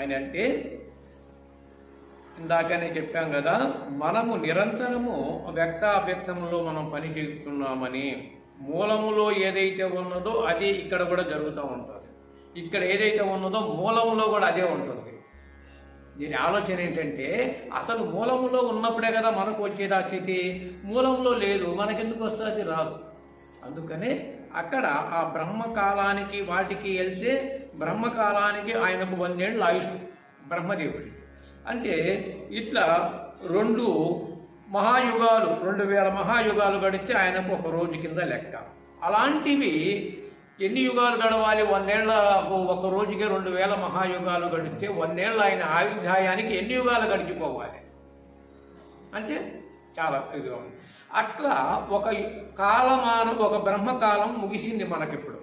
అని అంటే, ఇందాకనే చెప్పాం కదా, మనము నిరంతరము వ్యక్తావ్యక్తంలో మనం పని చేస్తున్నామని. మూలములో ఏదైతే ఉన్నదో అదే ఇక్కడ కూడా జరుగుతూ ఉంటుంది. ఇక్కడ ఏదైతే ఉన్నదో మూలములో కూడా అదే ఉంటుంది. దీని ఆలోచన ఏంటంటే, అసలు మూలములో ఉన్నప్పుడే కదా మనకు వచ్చేది ఆ స్థితి. మూలంలో లేదు, మనకెందుకు వస్తుంది? రాదు. అందుకనే అక్కడ ఆ బ్రహ్మకాలానికి వాటికి వెళ్తే, బ్రహ్మకాలానికి ఆయనకు 100 ఏళ్ళ ఆయుష్ బ్రహ్మదేవుడి. అంటే ఇట్లా 2 మహాయుగాలు, 2000 మహాయుగాలు గడిస్తే ఆయనకు ఒక రోజు కింద లెక్క. అలాంటివి ఎన్ని యుగాలు గడవాలి? 100 ఏళ్ళకు ఒక రోజుకి 2000 మహాయుగాలు గడిస్తే 100 ఏళ్ళ ఆయన ఆయుర్దాయానికి ఎన్ని యుగాలు గడిచిపోవాలి అంటే చాలా ఇదిగా ఉంది. అట్లా ఒక కాలమానం, ఒక బ్రహ్మకాలం ముగిసింది మనకిప్పుడు.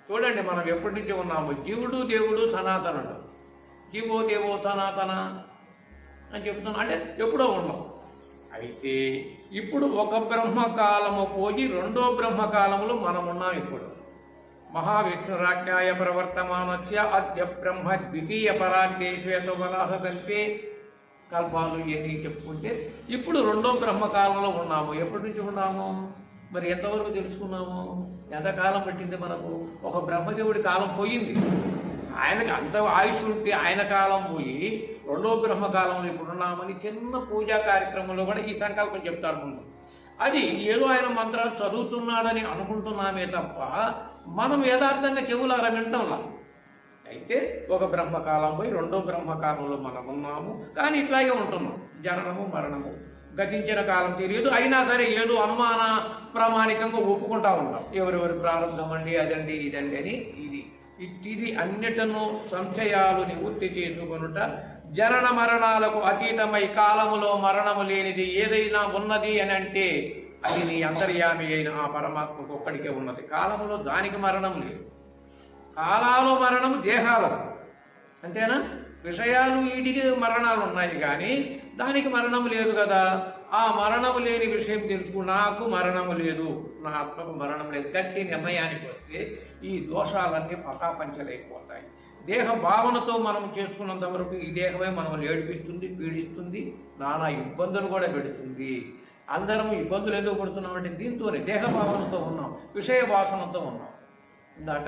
చూడండి, మనం ఎప్పటి నుంచి ఉన్నాము. జీవుడు దేవుడు సనాతనుడు. జీవో దేవో సనాతన. అని చెప్తున్నాం. అంటే ఎప్పుడో ఉన్నాం. అయితే ఇప్పుడు ఒక బ్రహ్మకాలము పోయి రెండో బ్రహ్మకాలంలో మనం ఉన్నాం. ఇప్పుడు మహావిష్ణురాజ్ఞాయ ప్రవర్తమానస్య అద్య బ్రహ్మ ద్వితీయ పరాగ్నే శ్వేతవరాహ కల్పే కల్పాలు ఇవన్నీ చెప్పుకుంటే ఇప్పుడు రెండో బ్రహ్మకాలంలో ఉన్నాము. ఎప్పటి నుంచి ఉన్నాము? మరి ఎంతవరకు తెలుసుకున్నాము? ఎంతకాలం పట్టింది మనకు? ఒక బ్రహ్మదేవుడి కాలం పోయింది, ఆయనకి అంత ఆయుష్ ఉంటే ఆయన కాలం పోయి రెండో బ్రహ్మకాలంలో ఇప్పుడు ఉన్నామని చిన్న పూజా కార్యక్రమంలో కూడా ఈ సంకల్పం చెప్తారు ముందు. అది ఏదో ఆయన మంత్రాలు చదువుతున్నాడని అనుకుంటున్నామే తప్ప మనం యథార్థంగా చెవులారా వింటంలా. అయితే ఒక బ్రహ్మకాలం పోయి రెండో బ్రహ్మకాలంలో మనం ఉన్నాము. కానీ ఇట్లాగే ఉంటున్నాం, జననము మరణము, గతించిన కాలం తెలియదు. అయినా సరే ఏదో అనుమాన ప్రామాణికంగా ఒప్పుకుంటా ఉంటాం. ఎవరెవరి ప్రారంభం అండి, అదండి ఇదండి అని. ఇది అన్నిటను సంశయాలు నివృత్తి చేసుకొనుట, జనన మరణాలకు అతీతమై కాలములో మరణము లేనిది ఏదైనా ఉన్నది అని అంటే అది నీ అంతర్యామి అయిన ఆ పరమాత్మకు ఒక్కడికే ఉన్నది. కాలములో దానికి మరణం లేదు. కాలాలు మరణము దేహాలకు, అంతేనా? విషయాలు వీటికి మరణాలు ఉన్నాయి కానీ దానికి మరణం లేదు కదా. ఆ మరణము లేని విషయం తెలుసు. నాకు మరణము లేదు, నా ఆత్మకు మరణం లేదు గట్టి నిర్ణయానికి వస్తే ఈ దోషాలన్నీ పటాపంచలైపోతాయి. దేహ భావనతో మనం చేసుకున్నంత వరకు ఈ దేహమే మనల్ని ఏడిపిస్తుంది, పీడిస్తుంది, నానా ఇబ్బందులు కూడా పెడుతుంది. అందరం ఇబ్బందులు ఎందుకు పడుతున్నామంటే దీంతోనే దేహ భావనతో ఉన్నాం, విషయ వాసనతో ఉన్నాం. ఇందాక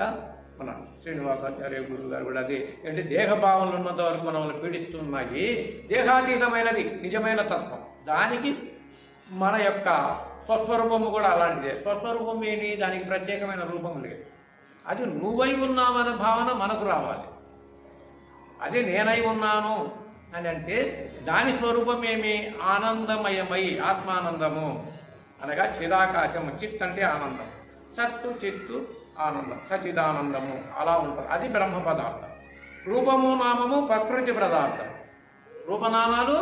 మన శ్రీనివాసాచార్య గురువు గారు కూడా అదే అంటే దేహ భావనలు ఉన్నంత వరకు మనల్ని పీడిస్తున్నాయి. దేహాతీతమైనది నిజమైన తత్వం, దానికి మన యొక్క స్వస్వరూపము కూడా అలాంటిదే. స్వస్వరూపం ఏమి? దానికి ప్రత్యేకమైన రూపం లేదు. అది నువ్వై ఉన్నావనే భావన మనకు రావాలి. అది నేనై ఉన్నాను అని అంటే దాని స్వరూపం ఏమి? ఆనందమయమై, ఆత్మానందము అనగా చిదాకాశము. చిత్ అంటే ఆనందం, సత్తు చిత్తు ఆనందం, సచిదానందము అలా ఉంటుంది. అది బ్రహ్మ పదార్థం. రూపము నామము ప్రకృతి పదార్థం. రూపనామాలు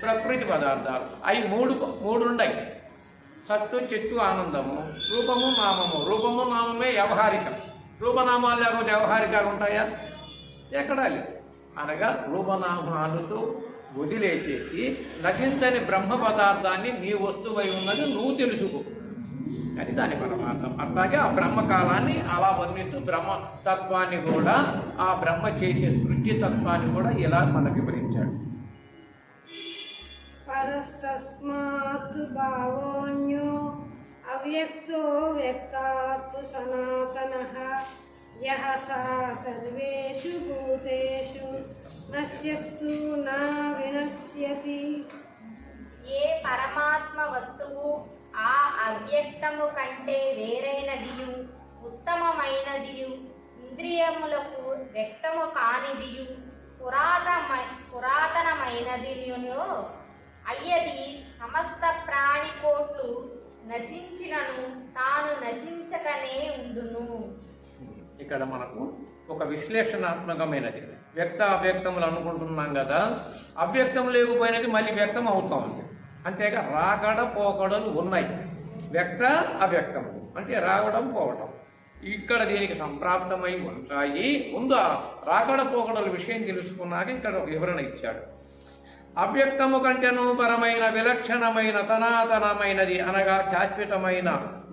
ప్రకృతి పదార్థాలు. అవి మూడు ఉన్నాయి. సత్తు చిత్తు ఆనందము, రూపము నామము. రూపము నామమే వ్యవహారికం. రూపనామాలు లేకపోతే వ్యవహారికాలు ఉంటాయా? ఎక్కడా లేదు. అనగా రూపనామాలతో వదిలేసేసి నశించని బ్రహ్మ పదార్థాన్ని నీ వస్తువై ఉన్నది నువ్వు తెలుసుకో, అది దాని పరమార్థం. అట్లాగే ఆ బ్రహ్మకాలాన్ని అలా వర్ణిస్తూ బ్రహ్మతత్వాన్ని కూడా, ఆ బ్రహ్మ చేసే సృష్టి తత్వాన్ని కూడా ఇలా మనకు వివరించాడు. పరస్తస్మాత్ భావోన్యో అవ్యక్తో వ్యక్తాత్ సనాతనః యః సా సర్వేషు భూతేషు నశ్యస్తు నా వినశ్యతి. ఏ పరమాత్మ వస్తువు ఆ అవ్యక్తము కంటే వేరైనదియు, ఉత్తమమైనదియు, ఇంద్రియములకు వ్యక్తము కానిదియు, పురాతనమైనదియునో అయ్యది సమస్త ప్రాణికోట్లు నశించినను తాను నశించకనే ఉండును. ఇక్కడ మనకు ఒక విశ్లేషణాత్మకమైనది. వ్యక్త అవ్యక్తములు అనుకుంటున్నాం కదా, అవ్యక్తం లేకపోయినది మళ్ళీ వ్యక్తం అవుతాం. అంతేగా రాకడ పోకడలు ఉన్నాయి. వ్యక్త అవ్యక్తము అంటే రావడం పోవడం. ఇక్కడ దీనికి సంప్రాప్తమై ఉంటాయి. ముందు రాకడ పోకడల విషయం తెలుసుకున్నాక ఇక్కడ ఒక వివరణ ఇచ్చాడు. అవ్యక్తము కంటేను పరమైన విలక్షణమైన సనాతనమైనది అనగా శాశ్వతమైన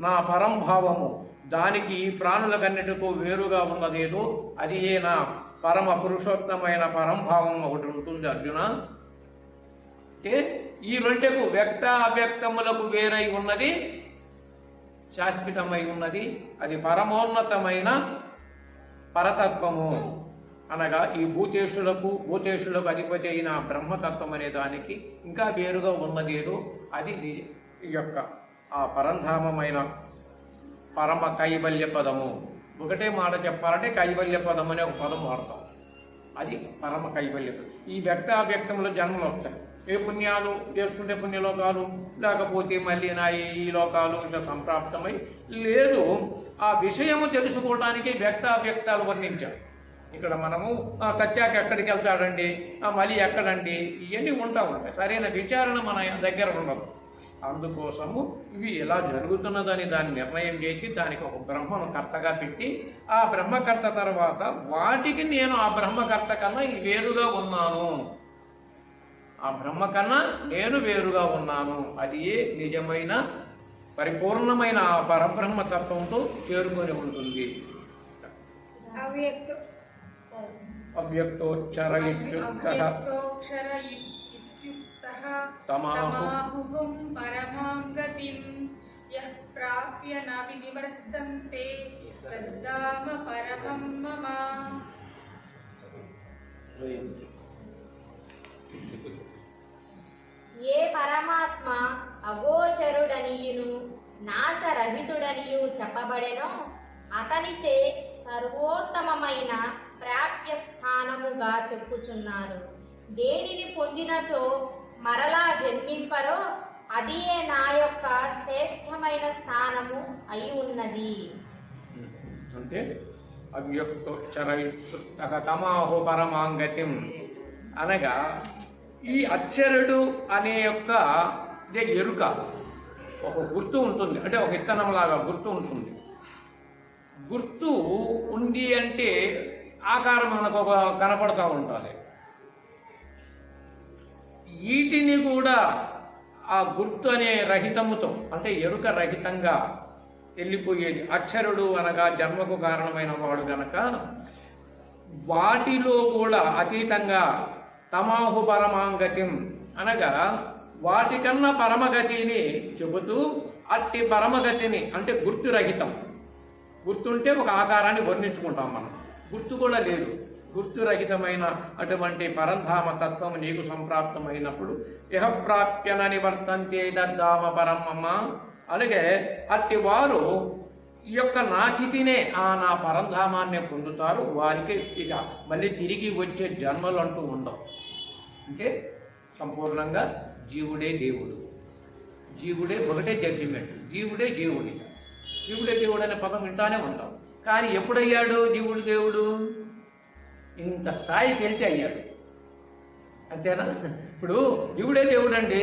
నా పరంభావము, దానికి ఈ ప్రాణులకన్నిటికూ వేరుగా ఉన్నదేదో అది ఏ నా పరమ పురుషోత్తమైన పరంభావం ఒకటి ఉంటుంది అర్జున. అంటే ఈ రెండుకు వ్యక్త అవ్యక్తములకు వేరై ఉన్నది, శాశ్వతమై ఉన్నది, అది పరమోన్నతమైన పరతత్వము. అనగా ఈ భూతేశులకు అధిపతి అయిన బ్రహ్మతత్వం అనే దానికి ఇంకా వేరుగా ఉన్నదేదో అది ఈ యొక్క ఆ పరంధామమైన పరమ కైవల్య పదము. ఒకటే మాట చెప్పాలంటే కైవల్య పదం అనే ఒక పదం వాడతాం. అది పరమ కైవల్య పదం. ఈ వ్యక్త అవ్యక్తంలో జన్మలు వస్తాయి. ఏ పుణ్యాలు చేసుకుంటే పుణ్యలోకాలు, లేకపోతే మళ్ళీ నా ఈ లోకాలు ఇట్లా సంప్రాప్తమై లేదు. ఆ విషయము తెలుసుకోవడానికి వ్యక్త అవ్యక్తాలు వర్ణించారు. ఇక్కడ మనము సత్యాక ఎక్కడికి వెళ్తాడండి, మళ్ళీ ఎక్కడండి, ఇవన్నీ ఉంటాయి. సరైన విచారణ మన దగ్గర ఉండదు. అందుకోసము ఇవి ఎలా జరుగుతున్నదని దాన్ని నిర్ణయం చేసి దానికి ఒక బ్రహ్మను కర్తగా పెట్టి, ఆ బ్రహ్మకర్త తర్వాత వాటికి నేను ఆ బ్రహ్మకర్త కన్నా వేరుగా ఉన్నాను, ఆ బ్రహ్మ కన్నా నేను వేరుగా ఉన్నాను. అది నిజమైన పరిపూర్ణమైన ఆ పరబ్రహ్మ తత్వంతో చేరుకొని ఉంటుంది. అవ్యక్తోక్షర తమాహుః పరమాం గతిం యః ప్రాప్య న వినివర్తంతే తద్ధామ పరమం మమ. ఏ పరమాత్మ అగోచరుడనియును నాశరహితుడనియు చెప్పబడెనో అతనిచే సర్వోత్తమమైన ప్రాప్య స్థానముగా చెప్పుచున్నారు. దేనిని పొందినచో మరలా జన్మింపరో అదియే నా యొక్క శ్రేష్టమైన స్థానము అయి ఉన్నది. అంటే అవ్యక్తోక్షర తమాహు పరమాంగతిం అనగా ఈ అక్షరుడు అనే యొక్క ఇదే ఎరుక ఒక గుర్తు ఉంటుంది. అంటే ఒక ఇత్తనంలాగా గుర్తు ఉంటుంది. గుర్తు ఉంది అంటే ఆకారం మనకు ఒక కనపడుతూ ఉంటుంది. వీటిని కూడా ఆ గుర్తు అనే రహితముతో అంటే ఎరుక రహితంగా వెళ్ళిపోయేది. అక్షరుడు అనగా జన్మకు కారణమైన వాడు గనక వాటిలో కూడా అతీతంగా తమాహు పరమాంగతిం అనగా వాటికన్నా పరమగతిని చెబుతూ అట్టి పరమగతిని అంటే గుర్తు రహితం. గుర్తుంటే ఒక ఆకారాన్ని వర్ణించుకుంటాం మనం. గుర్తు కూడా లేదు. గుర్తురహితమైన అటువంటి పరంధామ తత్వం నీకు సంప్రాప్తమైనప్పుడు ఇహ ప్రాప్యన నివర్తంతే దద్దామ పరమమ్మ. అలాగే అట్టి వారు ఈ యొక్క నా చితినే నా పరంధామాన్ని పొందుతారు. వారికి ఇక మళ్ళీ తిరిగి వచ్చే జన్మలు అంటూ ఉండవు. అంటే సంపూర్ణంగా జీవుడే దేవుడు, జీవుడే ఒకటే జడ్జిమెంట్, జీవుడే దేవుడి. జీవుడే దేవుడు అనే పదం వింటానే ఉంటాం. కానీ ఎప్పుడయ్యాడు జీవుడు దేవుడు? ఇంత స్థాయికి వెళ్తే అయ్యాడు. అంతేనా? ఇప్పుడు జీవుడే దేవుడు అండి,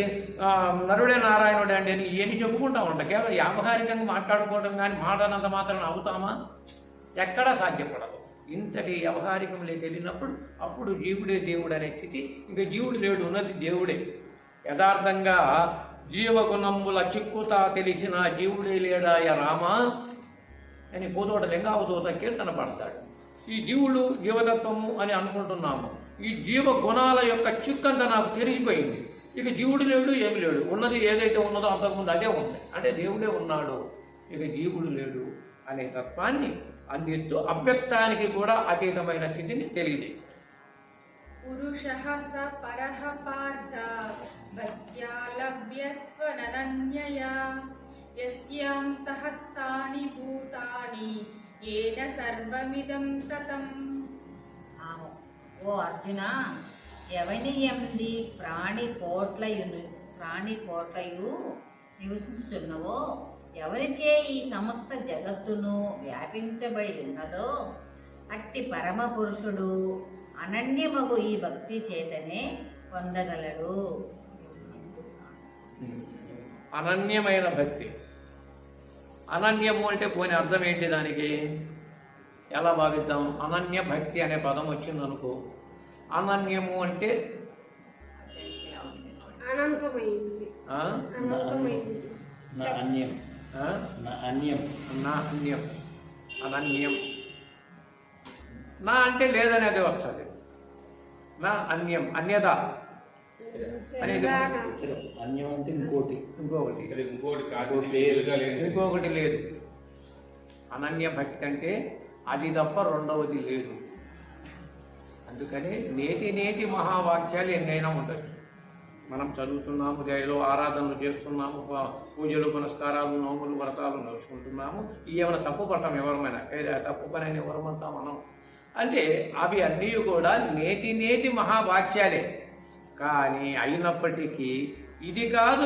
నరుడే నారాయణుడే అండి అని ఇవన్నీ చెప్పుకుంటా ఉంటాం. కేవలం వ్యావహారికంగా మాట్లాడుకోవడం కానీ మాట్లాడినంత మాత్రం అవుతామా? ఎక్కడా సాధ్యపడదు. ఇంతటి వ్యవహారికంలోకి వెళ్ళినప్పుడు అప్పుడు జీవుడే దేవుడు అనే స్థితి. ఇంకా జీవుడు లేడు, ఉన్నది దేవుడే. యథార్థంగా జీవగుణముల చిక్కుతా తెలిసిన జీవుడే లేడాయ రామా అని కోదోట లింగావతోత కీర్తన పడతాడు. ఈ జీవుడు జీవతత్వము అని అనుకుంటున్నాము. ఈ జీవ గుణాల యొక్క చిక్కంతా నాకు తెలిసిపోయింది. ఇక జీవుడు లేడు, ఏమి లేడు. ఉన్నది ఏదైతే ఉన్నదో అంతకుముందు అదే ఉంది. అంటే దేవుడే ఉన్నాడు, ఇక జీవుడు లేడు అనే తత్వాన్ని అందిస్తూ అవ్యక్తానికి కూడా అతీతమైన స్థితిని తెలియజేశారు. పురుషః స పరః పార్థ భక్త్యాలభ్యస్త్వనన్యయా యస్యాంతః స్థాని భూతాని ఏన సర్వమిదం తతం. ఓ అర్జున, ఎవని ఎంది ప్రాణి కోట్లయు నివసించుచున్నవో, ఎవరిచే ఈ సమస్త జగత్తును వ్యాపించబడి ఉన్నదో అట్టి పరమ పురుషుడు అనన్యమగు ఈ భక్తి చేతనే పొందగలడు. అనన్యమైన భక్తి. అనన్యము అంటే పోనీ అర్థం ఏంటి? దానికి ఎలా భావిద్దాం? అనన్య భక్తి అనే పదం వచ్చిందనుకో. అనన్యము అంటే అనంతమైంది. అనన్యం. నా అంటే లేదనేది వస్తుంది. నా అన్యం, అన్యత అనేది ఇంకొకటి లేదు. అనన్య భక్తి అంటే అది తప్ప రెండవది లేదు. అందుకని నేతి మహావాక్యాలు ఎన్నైనా ఉండొచ్చు. మనం చదువుతున్నాము, దయలో ఆరాధనలు చేస్తున్నాము, పూజలు పునస్కారాలు నోములు వ్రతాలు నడుచుకుంటున్నాము. ఏమైనా తప్పు పడతాం ఎవరమైనా? తప్పు పని అని ఎవరమంతా మనం అంటే అవి అన్నీ కూడా నేతి మహావాక్యాలే. కానీ అయినప్పటికీ ఇది కాదు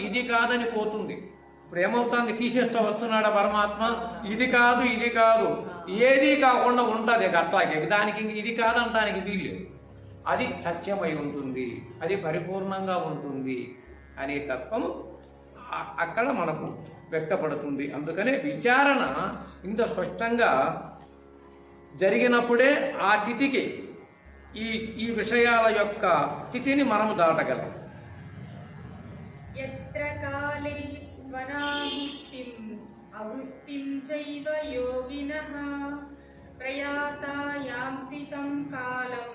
ఇది కాదని పోతుంది. ఇప్పుడు ఏమవుతుంది? తీసేస్తూ వస్తున్నాడా పరమాత్మ? ఇది కాదు ఏది కాకుండా ఉంటుంది అట్లాగే. దానికి ఇది కాదంటానికి వీలు. అది సత్యమై ఉంటుంది, అది పరిపూర్ణంగా ఉంటుంది అనే తత్వం అక్కడ మనకు వ్యక్తపడుతుంది. అందుకనే విచారణ ఇంత స్పష్టంగా జరిగినప్పుడే ఆ స్థితికి ఈ విషయాల యొక్క స్థితిని మనము దాటగలం. యత్ర కాలే త్వనావృత్తిం అవృత్తిం చైవ యోగినః ప్రయాతా యాంతి తం కాలం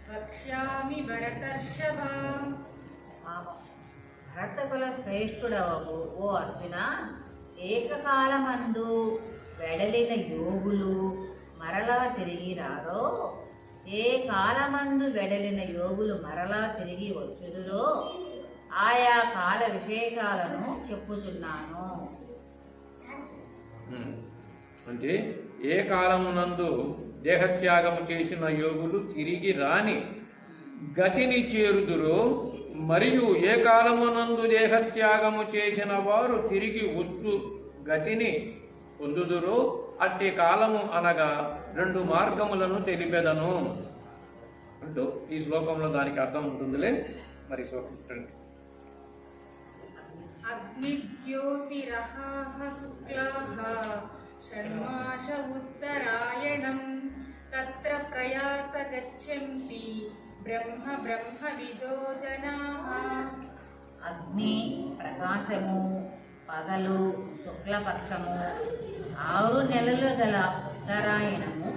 వక్ష్యామి భరతర్షభ. భరతకుల శ్రేష్ఠుడవకు ఓ అర్జున, ఏకకాలమందు వెడలిన యోగులు మరలా తిరిగి రారో, ఏ కాలమందు వెడలిన యోగులు మరలా తిరిగి వచ్చుదురో ఆయా కాల విశేషాలను చెప్పుచున్నాను. అంటే ఏ కాలమునందు దేహత్యాగము చేసిన యోగులు తిరిగి రాని గతిని చేరుదురో, మరియు ఏ కాలమునందు దేహత్యాగము చేసిన వారు తిరిగి వచ్చు గతిని పొందుదురో అట్టి కాలము అనగా 2 మార్గములను తెలిపెదను అంటూ ఈ శ్లోకంలో దానికి అర్థం ఉంటుందిలే. మరి శ్లోకం అగ్నిజ్యోతిరహాః శుక్లాః షణ్మాస ఉత్తరాయణం తత్ర ప్రయాత గచ్చంతి బ్రహ్మవిదో జనాః. అగ్ని ప్రకాశము పగలు శుక్లపక్షము 6 నెలలు గల ఉత్తరాయణము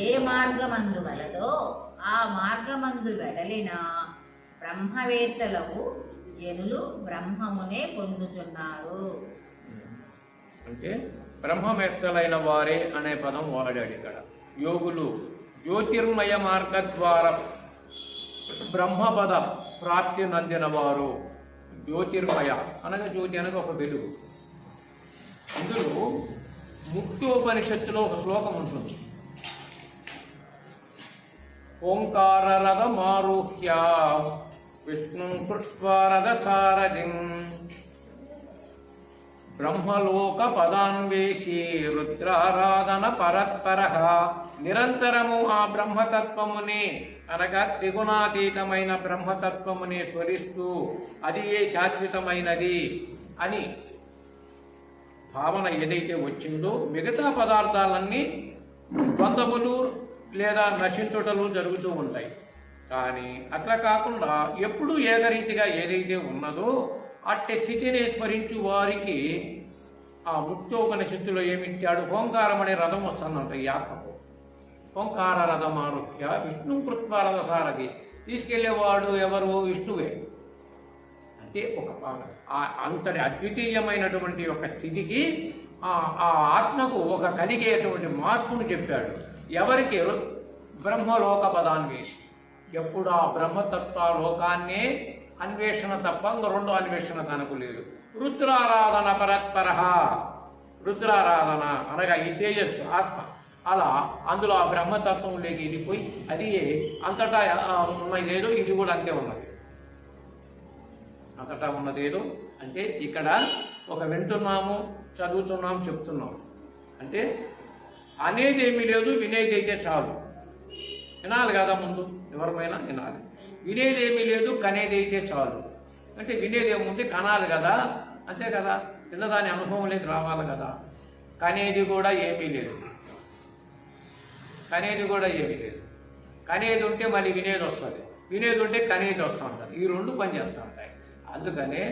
ఏ మార్గమందు గలదో ఆ మార్గమందు వెడలిన బ్రహ్మవేత్తలకు జనులు బ్రహ్మమునే పొందుతున్నారు. అంటే బ్రహ్మవేత్తలైన వారే అనే పదం వాడాడు ఇక్కడ. యోగులు జ్యోతిర్మయ మార్గ ద్వారా బ్రహ్మపద ప్రాప్తి నందిన వారు. జ్యోతిర్మయ అనగా జ్యోతి అనగా ఒక వెలుగు. ఇందులో ముక్తోపనిషత్తులో ఒక శ్లోకం ఉంటుంది. ఓంకారరథ మారుహ్య విష్ణు కృష్వారథ సారథిం బ్రహ్మలోక పదాన్వేషి రుద్రారాధన పరత్పర. నిరంతరము ఆ బ్రహ్మతత్వముని అనగా త్రిగుణాతీతమైన బ్రహ్మతత్వముని స్మరిస్తూ అది ఏ శాశ్వతమైనది అని భావన ఏదైతే వచ్చిందో మిగతా పదార్థాలన్నీ ద్వంద్వములు లేదా నశించుటలు జరుగుతూ ఉంటాయి. కానీ అట్లా కాకుండా ఎప్పుడూ ఏకరీతిగా ఏదైతే ఉన్నదో అట్టి స్థితిని స్మరించు వారికి ఆ ముక్తోపనిషత్తులో ఏమిచ్చాడు? ఓంకారం అనే రథం వస్తుందంట ఈ ఆత్మకు. ఓంకార రథమారుహ్య విష్ణు కృత్వారథ సారథి. తీసుకెళ్లేవాడు ఎవరు? విష్ణువే. అంటే ఒక అంతటి అద్వితీయమైనటువంటి ఒక స్థితికి ఆ ఆత్మకు ఒక కలిగేటువంటి మార్పును చెప్పాడు. ఎవరికి? బ్రహ్మలోక పదాన్వేషి. ఎప్పుడు ఆ బ్రహ్మతత్వ లోకాన్నే అన్వేషణ తప్ప రెండో అన్వేషణ తనకు లేదు. రుద్రారాధన పరత్పర. రుద్రారాధన అనగా ఈ తేజస్సు ఆత్మ. అలా అందులో ఆ బ్రహ్మతత్వం లేక ఇది పోయి అది అంతటా ఉన్నదేదో ఇది కూడా అంతే ఉన్నది. అంతటా ఉన్నదేదో అంటే ఇక్కడ ఒక వింటున్నాము, చదువుతున్నాము, చెప్తున్నాము అంటే అనేది ఏమీ లేదు, వినేది అయితే చాలు. వినాలి కదా, ముందు ఎవరిమైనా వినాలి. వినేది ఏమీ లేదు, కనేది అయితే చాలు. అంటే వినేది ఏముంది, కనాలి కదా, అంతే కదా. విన్నదాని అనుభవం లేదు, రావాలి కదా. కనేది కూడా ఏమీ లేదు, కనేది కూడా ఏమీ లేదు. కనేది ఉంటే మళ్ళీ వినేది వస్తుంది, వినేది ఉంటే కనేది వస్తూ ఉంటుంది. ఈ 2 పనిచేస్తూ ఉంటాయి. అందుకనే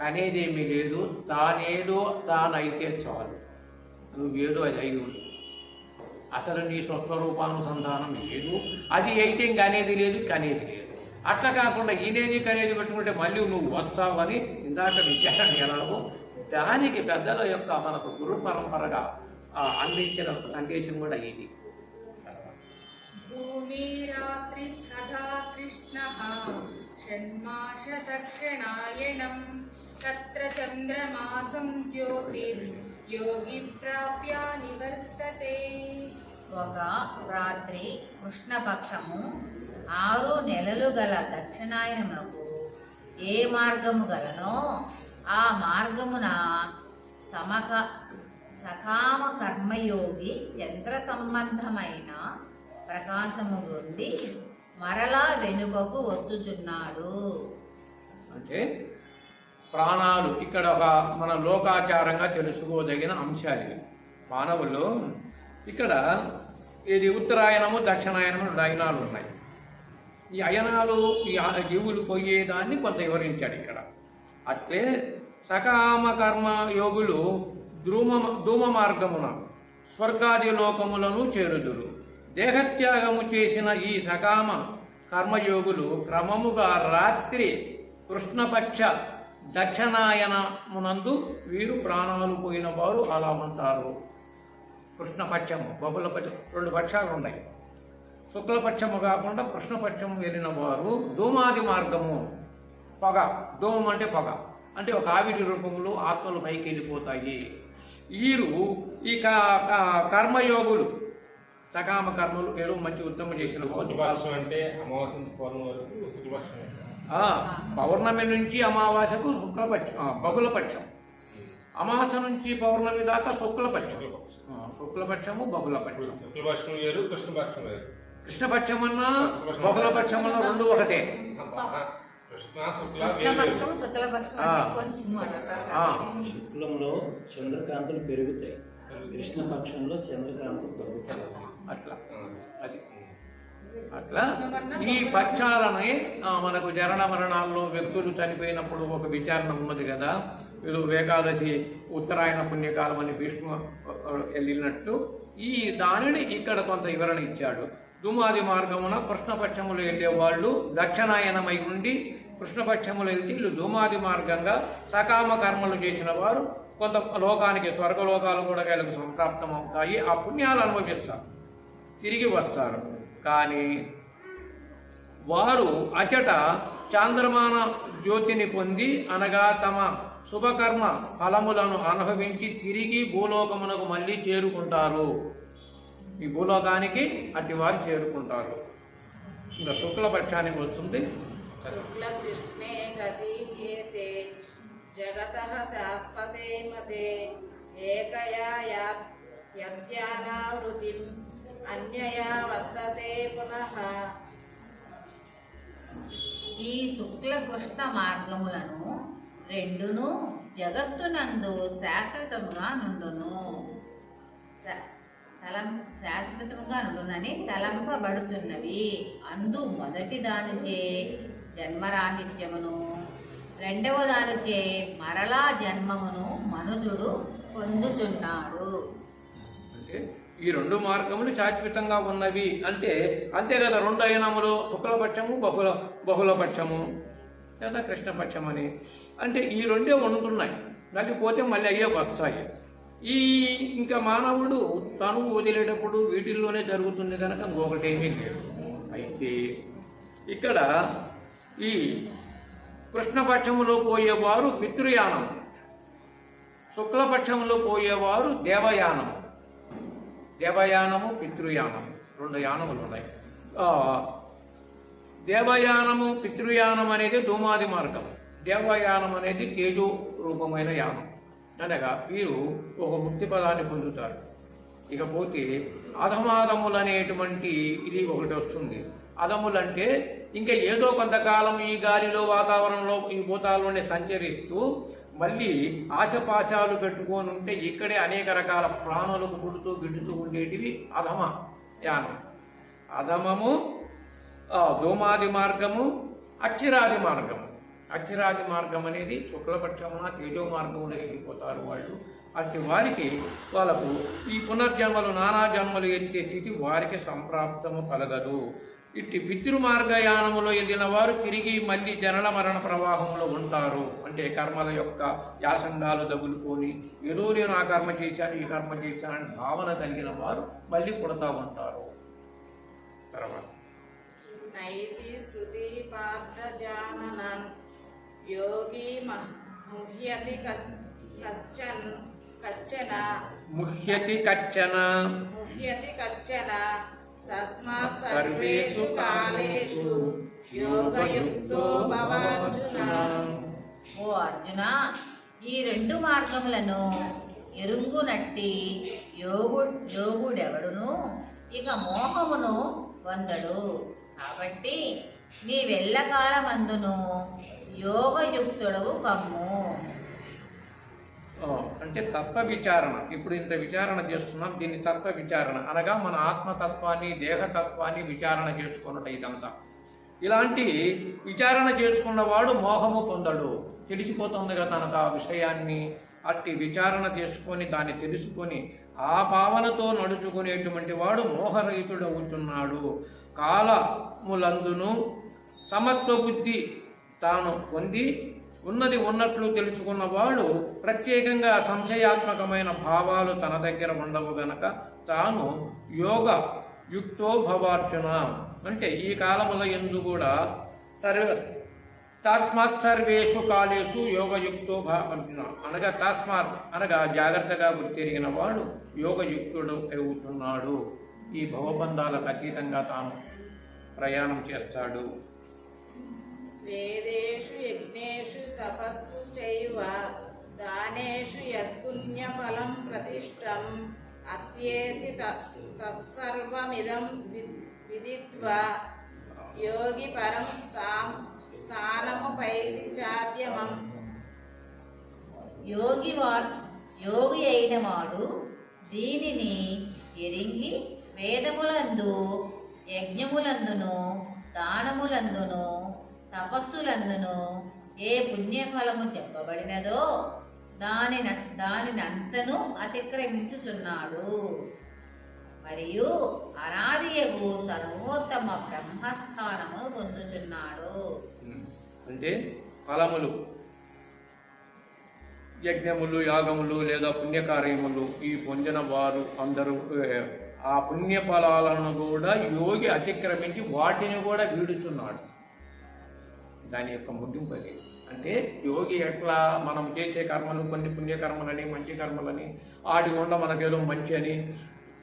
కనేది ఏమీ లేదు, తానేదో తానైతే చాలు. నువ్వేదో అది అయి ఉంది. అసలు నీ స్వస్వరూపానుసంధానం లేదు, అది అయితే ఇంక అనేది లేదు, కనేది లేదు. అట్లా కాకుండా ఈనేది కనేది పెట్టుకుంటే మళ్ళీ నువ్వు వస్తావని ఇందాక విచారణ ఎలాగో దానికి పెద్దల యొక్క మనకు గురు పరంపరగా అందించిన సందేశం కూడా ఇది. భూమి రాత్రి స్థగా కృష్ణః షణ్మాస దక్షిణాయనం తత్ర చంద్రమాసం జ్యోతిర్ యోగి ప్రాప్య నివర్తతే. ఒక రాత్రి కృష్ణపక్షము 6 నెలలు గల దక్షిణాయనమునకు ఏ మార్గము గలనో ఆ మార్గమున సకామ కర్మయోగి చంద్ర సంబంధమైన ప్రకాశము నుండి మరలా వెనుకకు వచ్చుచున్నాడు. అంటే ప్రాణాలు ఇక్కడ ఒక మన లోకాచారంగా తెలుసుకోదగిన అంశాలు. మానవులు ఇక్కడ ఇది ఉత్తరాయణము దక్షిణాయనము 2 ఆయనాలు ఉన్నాయి. ఈ అయనాలు ఈ జీవులు పోయేదాన్ని కొంత వివరించాడు ఇక్కడ. అట్లే సకామ కర్మ యోగులు ధూమ మార్గమున స్వర్గాది లోకములను చేరుదురు. దేహత్యాగము చేసిన ఈ సకామ కర్మయోగులు క్రమముగా రాత్రి కృష్ణపక్ష దక్షిణాయనమునందు వీరు ప్రాణాలు పోయిన వారు అలా ఉంటారు. కృష్ణపక్షము బహుళపక్షం 2 పక్షాలు ఉన్నాయి. శుక్లపక్షము కాకుండా కృష్ణపక్షము వెళ్ళిన వారు ధూమాది మార్గము, పొగ, ధూమం అంటే పొగ, అంటే ఒక ఆవిరి రూపంలో ఆత్మలు పైకి వెళ్ళిపోతాయి. వీరు ఈ కర్మయోగులు సకామ కర్మలు ఏదో మంచి ఉత్తమ చేసిన శుక్లపక్షం అంటే అమావాస్య నుంచి పౌర్ణమి వరకు శుక్లపక్షం. పౌర్ణమి నుంచి అమావాస్యకు బహుళపక్షం, అమావాస్య నుంచి పౌర్ణమి దాకా శుక్లపక్షము బహుళపక్షం. శుక్లపక్షం వేరు, కృష్ణపక్షం వేరు. కృష్ణపక్షం అన్నా బహుళపక్షం అన్నా 2 ఒకటే. కృష్ణపక్షం శుక్లపక్షం అంటే కొంచెం శుక్లంలో చంద్రకాంతులు పెరుగుతాయి, కృష్ణపక్షంలో చంద్రకాంతులు పెరుగుతాయి. అట్లా ఈ పక్షాలని మనకు జరణ మరణాల్లో వ్యక్తులు చనిపోయినప్పుడు ఒక విచారణ ఉన్నది కదా. వీళ్ళు ఏకాదశి ఉత్తరాయణ పుణ్యకాలం అని భీష్మ వెళ్ళినట్టు ఈ దానిని ఇక్కడ కొంత వివరణ ఇచ్చాడు. ధూమాది మార్గమున కృష్ణపక్షములు వెళ్ళేవాళ్ళు దక్షిణాయనమై ఉండి కృష్ణపక్షములు వెళ్తే వీళ్ళు ధూమాది మార్గంగా సకామ కర్మలు చేసిన వారు కొంత లోకానికి స్వర్గలోకాలు కూడా వీళ్ళకి సంప్రాప్తం అవుతాయి. ఆ పుణ్యాలు అనుభవిస్తారు, తిరిగి వస్తారు. కానీ వారు అచట చాంద్రమాన జ్యోతిని పొంది అనగా తమ శుభకర్మ ఫలములను అనుభవించి తిరిగి భూలోకమునకు మళ్ళీ చేరుకుంటారు. ఈ భూలోకానికి అట్టి వారు చేరుకుంటారు. ఇంకా శుక్లపక్షానికి వస్తుంది. శుక్లకృష్ణే గతీయతే జగతః శాశ్వతే మతే ఏకయా యత్యానావృతిం అన్యయా వర్తతే పునః. ఈ శుక్ల కృష్ణ మార్గములను రెండును జగత్తునందు శాశ్వతముగా నుండును శాశ్వతముగా నుండునని తలంపబడుతున్నవి. అందు మొదటి దానిచే జన్మరాహిత్యమును, రెండవ దానిచే మరలా జన్మమును మనుజుడు పొందుచున్నాడు. అంటే ఈ 2 మార్గములు శాశ్వతంగా ఉన్నవి అంటే అంతే కదా. 2 అయనములు శుక్లపక్షము బహుళపక్షము లేదా కృష్ణపక్షం అని అంటే ఈ 2 ఉంటున్నాయి. మళ్ళీ పోతే మళ్ళీ అయ్యే వస్తాయి. ఈ ఇంకా మానవుడు తను వదిలేటప్పుడు వీటిల్లోనే జరుగుతుంది కనుక ఇంకొకటేమీ లేదు. అయితే ఇక్కడ ఈ కృష్ణపక్షములో పోయేవారు పితృయానం, శుక్లపక్షంలో పోయేవారు దేవయానం. దేవయానము పితృయానము 2 యానములు ఉన్నాయి. దేవయానము పితృయానం అనేది ధూమాది మార్గం, దేవయానం అనేది తేజో రూపమైన యానం. అనగా వీరు ఒక ముక్తి పదాన్ని పొందుతారు. ఇకపోతే అధమాదములు అనేటువంటి ఇది ఒకటి వస్తుంది. అధములంటే ఇంకా ఏదో కొంతకాలం ఈ గాలిలో వాతావరణంలో ఈ భూతాల్లోనే సంచరిస్తూ మళ్ళీ ఆశపాశాలు పెట్టుకొని ఉంటే ఇక్కడే అనేక రకాల ప్రాణులకు పుడుతూ గిడుతూ ఉండేటివి అధమ యానం. అధమము ధూమాది మార్గము, అక్షరాది మార్గము. అక్షరాది మార్గం అనేది శుక్లపక్షమున తేజో మార్గమున వెళ్ళిపోతారు వాళ్ళు. అట్టి వారికి వాళ్ళకు ఈ పునర్జన్మలు నానా జన్మలు ఎత్తే స్థితి వారికి సంప్రాప్తము కలగదు. ఇట్టి పితృమార్గయానములో వెళ్ళిన వారు తిరిగి మళ్ళీ జనన మరణ ప్రవాహంలో ఉంటారు. అంటే కర్మల యొక్క యాసంగాలు తగులుకొని ఏదో నేను ఆ కర్మ చేశాను ఈ కర్మ చేశానని భావన కలిగిన వారు మళ్ళీ పుడతా ఉంటారు. తర్వాత నైతి శృతి పార్థ జాననన్ యోగి ముహ్యతి కచ్చన తస్మాత్ సర్వేషు కాలేషు యోగయుక్తో భవార్జున. ఓ అర్జున, ఈ 2 మార్గములను ఎరుంగునట్టి యోగుడెవడును ఇక మోహమును పొందడు. కాబట్టి నీ వెళ్ళకాలమందును యోగయుక్తుడవు కమ్ము. అంటే తత్వ విచారణ. ఇప్పుడు ఇంత విచారణ చేస్తున్నాం, దీన్ని తత్వ విచారణ అనగా మన ఆత్మతత్వాన్ని దేహతత్వాన్ని విచారణ చేసుకున్నట్టు. ఇదంతా ఇలాంటి విచారణ చేసుకున్నవాడు మోహము పొందడు. తెలిసిపోతుంది కదా తనకు ఆ విషయాన్ని. అట్టి విచారణ చేసుకొని దాన్ని తెలుసుకొని ఆ భావనతో నడుచుకునేటువంటి వాడు మోహరహితుడవుతున్నాడు. కాలములందును సమత్వ బుద్ధి తాను పొంది ఉన్నది ఉన్నట్లు తెలుసుకున్నవాడు ప్రత్యేకంగా సంశయాత్మకమైన భావాలు తన దగ్గర ఉండవు గనక తాను యోగ యుక్తో భవార్జున. అంటే ఈ కాలముల యందు కూడా తస్మాత్ సర్వేషు కాలేషు యోగయుక్తో భార్జున అనగా తస్మాత్ అనగా జాగ్రత్తగా గుర్తెరిగిన వాడు యోగయుక్తుడు అవుతున్నాడు. ఈ భవబంధాలకు అతీతంగా తాను ప్రయాణం చేస్తాడు. వేదేషు యజ్ఞేషు తపస్సు చైవ దానేషు యత్పుణ్యఫలం ప్రతిష్టం అత్యేతి తత్సర్వమిదం విదిత్వా యోగి పరం స్థానము పైకి చాద్యమం. యోగి అయిన వాడు దీనిని ఎరింగి వేదములందు యజ్ఞములందును దానములందును తపస్సులందును ఏ పుణ్యఫలము చెప్పబడినదో దానినంతను అతిక్రమించుతున్నాడు. మరియు అనాదియగు సర్వోత్తమ బ్రహ్మస్థానమును పొందుతున్నాడు. అంటే ఫలములు, యజ్ఞములు, యాగములు లేదా పుణ్యకార్యములు ఈ పొందిన వారు అందరూ ఆ పుణ్యఫలాలను కూడా యోగి అతిక్రమించి వాటిని కూడా వీడుతున్నాడు. దాని యొక్క ముగింపు అది. అంటే యోగి ఎట్లా మనం చేసే కర్మలు కొన్ని పుణ్యకర్మలని మంచి కర్మలని ఆడి గుండా మనకేదో మంచి అని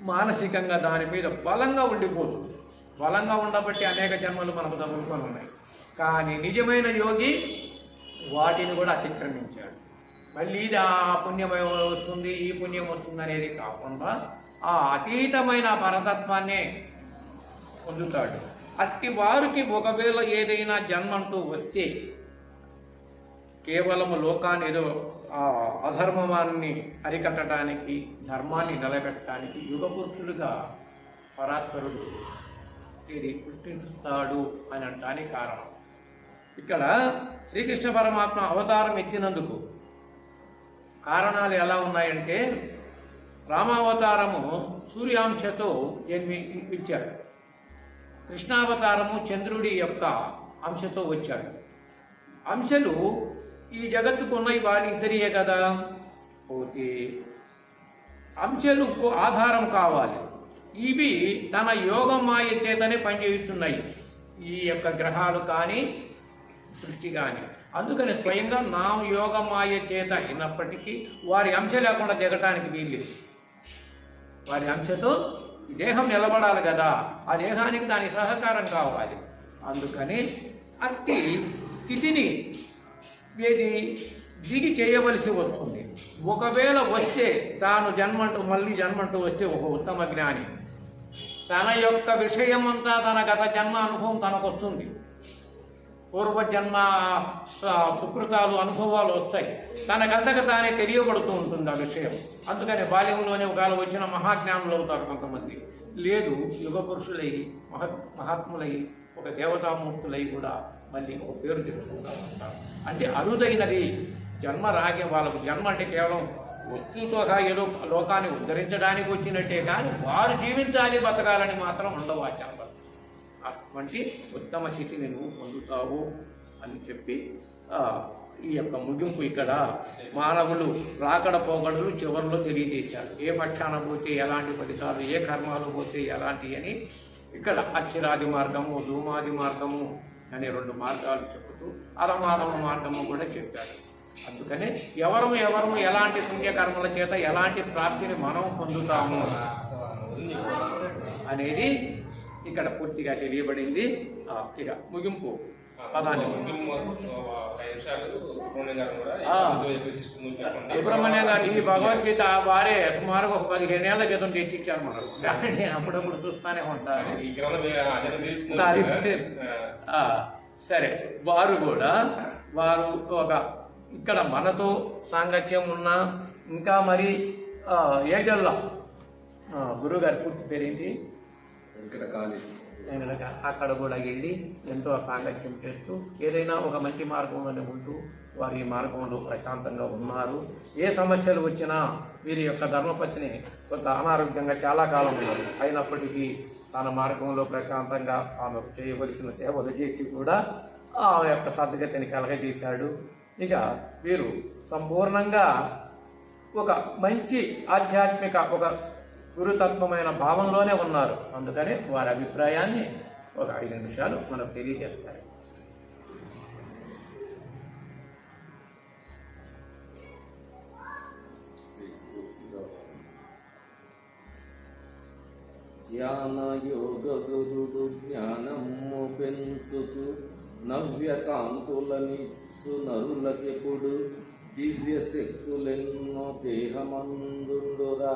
మానసికంగా దాని మీద బలంగా ఉండిపోతుంది. బలంగా ఉండబట్టి అనేక జన్మలు మనకు తగులుకొని ఉన్నాయి. కానీ నిజమైన యోగి వాటిని కూడా అతిక్రమించాడు. మళ్ళీ ఇది ఆ పుణ్యం వస్తుంది ఈ పుణ్యం వస్తుంది అనేది కాకుండా ఆ అతీతమైన పరతత్వాన్నే పొందుతాడు. అట్టి వారికి ఒకవేళ ఏదైనా జన్మంటూ వస్తే కేవలము లోకాన్ని ఏదో అధర్మాన్ని అరికట్టడానికి ధర్మాన్ని నిలబెట్టడానికి యుగపురుషులుగా పరాత్పరుడు ఇది పుట్టిస్తాడు అని అనడానికి కారణం. ఇక్కడ శ్రీకృష్ణ పరమాత్మ అవతారం ఎత్తినందుకు కారణాలు ఎలా ఉన్నాయంటే రామావతారము సూర్యాంశతో జన్మించాడు. కృష్ణావతారము చంద్రుడి యొక్క అంశతో వచ్చాడు. అంశలు ఈ జగత్తుకు ఉన్నవి వారి ఇద్దరియే కదా. పోతే అంశలు ఆధారం కావాలి. ఇవి తన యోగమాయ చేతనే పనిచేస్తున్నాయి, ఈ యొక్క గ్రహాలు కానీ సృష్టి కానీ. అందుకని స్వయంగా నా యోగమాయ చేత అయినప్పటికీ వారి అంశ లేకుండా జరగటానికి వీల్లేదు. వారి అంశతో దేహం నిలబడాలి కదా, ఆ దేహానికి దాని సహకారం కావాలి. అందుకని అట్టి స్థితిని ఏది దిగి చేయవలసి వస్తుంది. ఒకవేళ వస్తే తాను మళ్ళీ జన్మంటూ వస్తే ఒక ఉత్తమ జ్ఞాని తన యొక్క విషయం అంతా తన గత జన్మ అనుభవం తనకు వస్తుంది. పూర్వజన్మ సుకృతాలు అనుభవాలు వస్తాయి. తనకంతగా తానే తెలియబడుతూ ఉంటుంది ఆ విషయం. అందుకని బాల్యంలోనే ఒకవేళ వచ్చిన మహాజ్ఞానులు అవుతారు కొంతమంది. లేదు, యుగ పురుషులై మహాత్ములై ఒక దేవతామూర్తులై కూడా మళ్ళీ ఒక పేరు తెలుసుకుంటూ ఉంటారు. అంటే అరుదైనది జన్మ రాగే వాళ్ళకు. జన్మ అంటే కేవలం వస్తువుతోగా ఏదో లోకాన్ని ఉద్ధరించడానికి వచ్చినట్టే కానీ వారు జీవించాలి బతకాలని మాత్రం ఉండవు ఆ జన్మ. అటువంటి ఉత్తమ స్థితిని నువ్వు పొందుతావు అని చెప్పి ఈ యొక్క ముగింపు ఇక్కడ మానవులు రాకడ పోకడలు చివరిలో తెలియజేశారు. ఏ పక్షాన పోతే ఎలాంటి ఫలితాలు, ఏ కర్మాలు పోతే ఎలాంటి అని ఇక్కడ అక్షరాది మార్గము, ధూమాది మార్గము అనే 2 మార్గాలు చెబుతూ అధమాధమ మార్గము కూడా చెప్పారు. అందుకని ఎవరము ఎలాంటి పుణ్యకర్మల చేత ఎలాంటి ప్రాప్తిని మనం పొందుతాము అనేది ఇక్కడ పూర్తిగా తెలియబడింది. ఇక ముగింపు పదాన్ని సుబ్రహ్మణ్య గారు ఈ భగవద్గీత వారే సుమారు ఒక 15 ఏళ్ల క్రితం తెచ్చిచ్చారు మనకు. కానీ నేను అప్పుడప్పుడు చూస్తూనే ఉంటాను. సరే, వారు ఒక ఇక్కడ మనతో సాంగత్యం ఉన్న ఇంకా మరి ఏజల్లా గురువుగారి పూర్తి పేరేంటి? నేను అక్కడ కూడా వెళ్ళి ఎంతో సాంగత్యం చేస్తూ ఏదైనా ఒక మంచి మార్గంలోనే ఉంటూ వారి మార్గంలో ప్రశాంతంగా ఉన్నారు. ఏ సమస్యలు వచ్చినా వీరి యొక్క ధర్మపత్ని కొంత అనారోగ్యంగా చాలా కాలం ఉన్నారు. అయినప్పటికీ తన మార్గంలో ప్రశాంతంగా ఆమెకు చేయవలసిన సేవలు చేసి కూడా ఆ యొక్క సద్గతిని కలగజేశాడు. ఇక వీరు సంపూర్ణంగా ఒక మంచి ఆధ్యాత్మిక ఒక గురుతత్వమైన భావంలోనే ఉన్నారు. అందుకని వారి అభిప్రాయాన్ని ఒక 5 నిమిషాలు మనకు తెలియజేస్తారు. ధ్యాన యోగ గురుడు జ్ఞానము పెంచుచు నవ్య కాంతులనిచ్చు నరులకెప్పుడు దివ్య శక్తులెన్నో దేహమందుండురా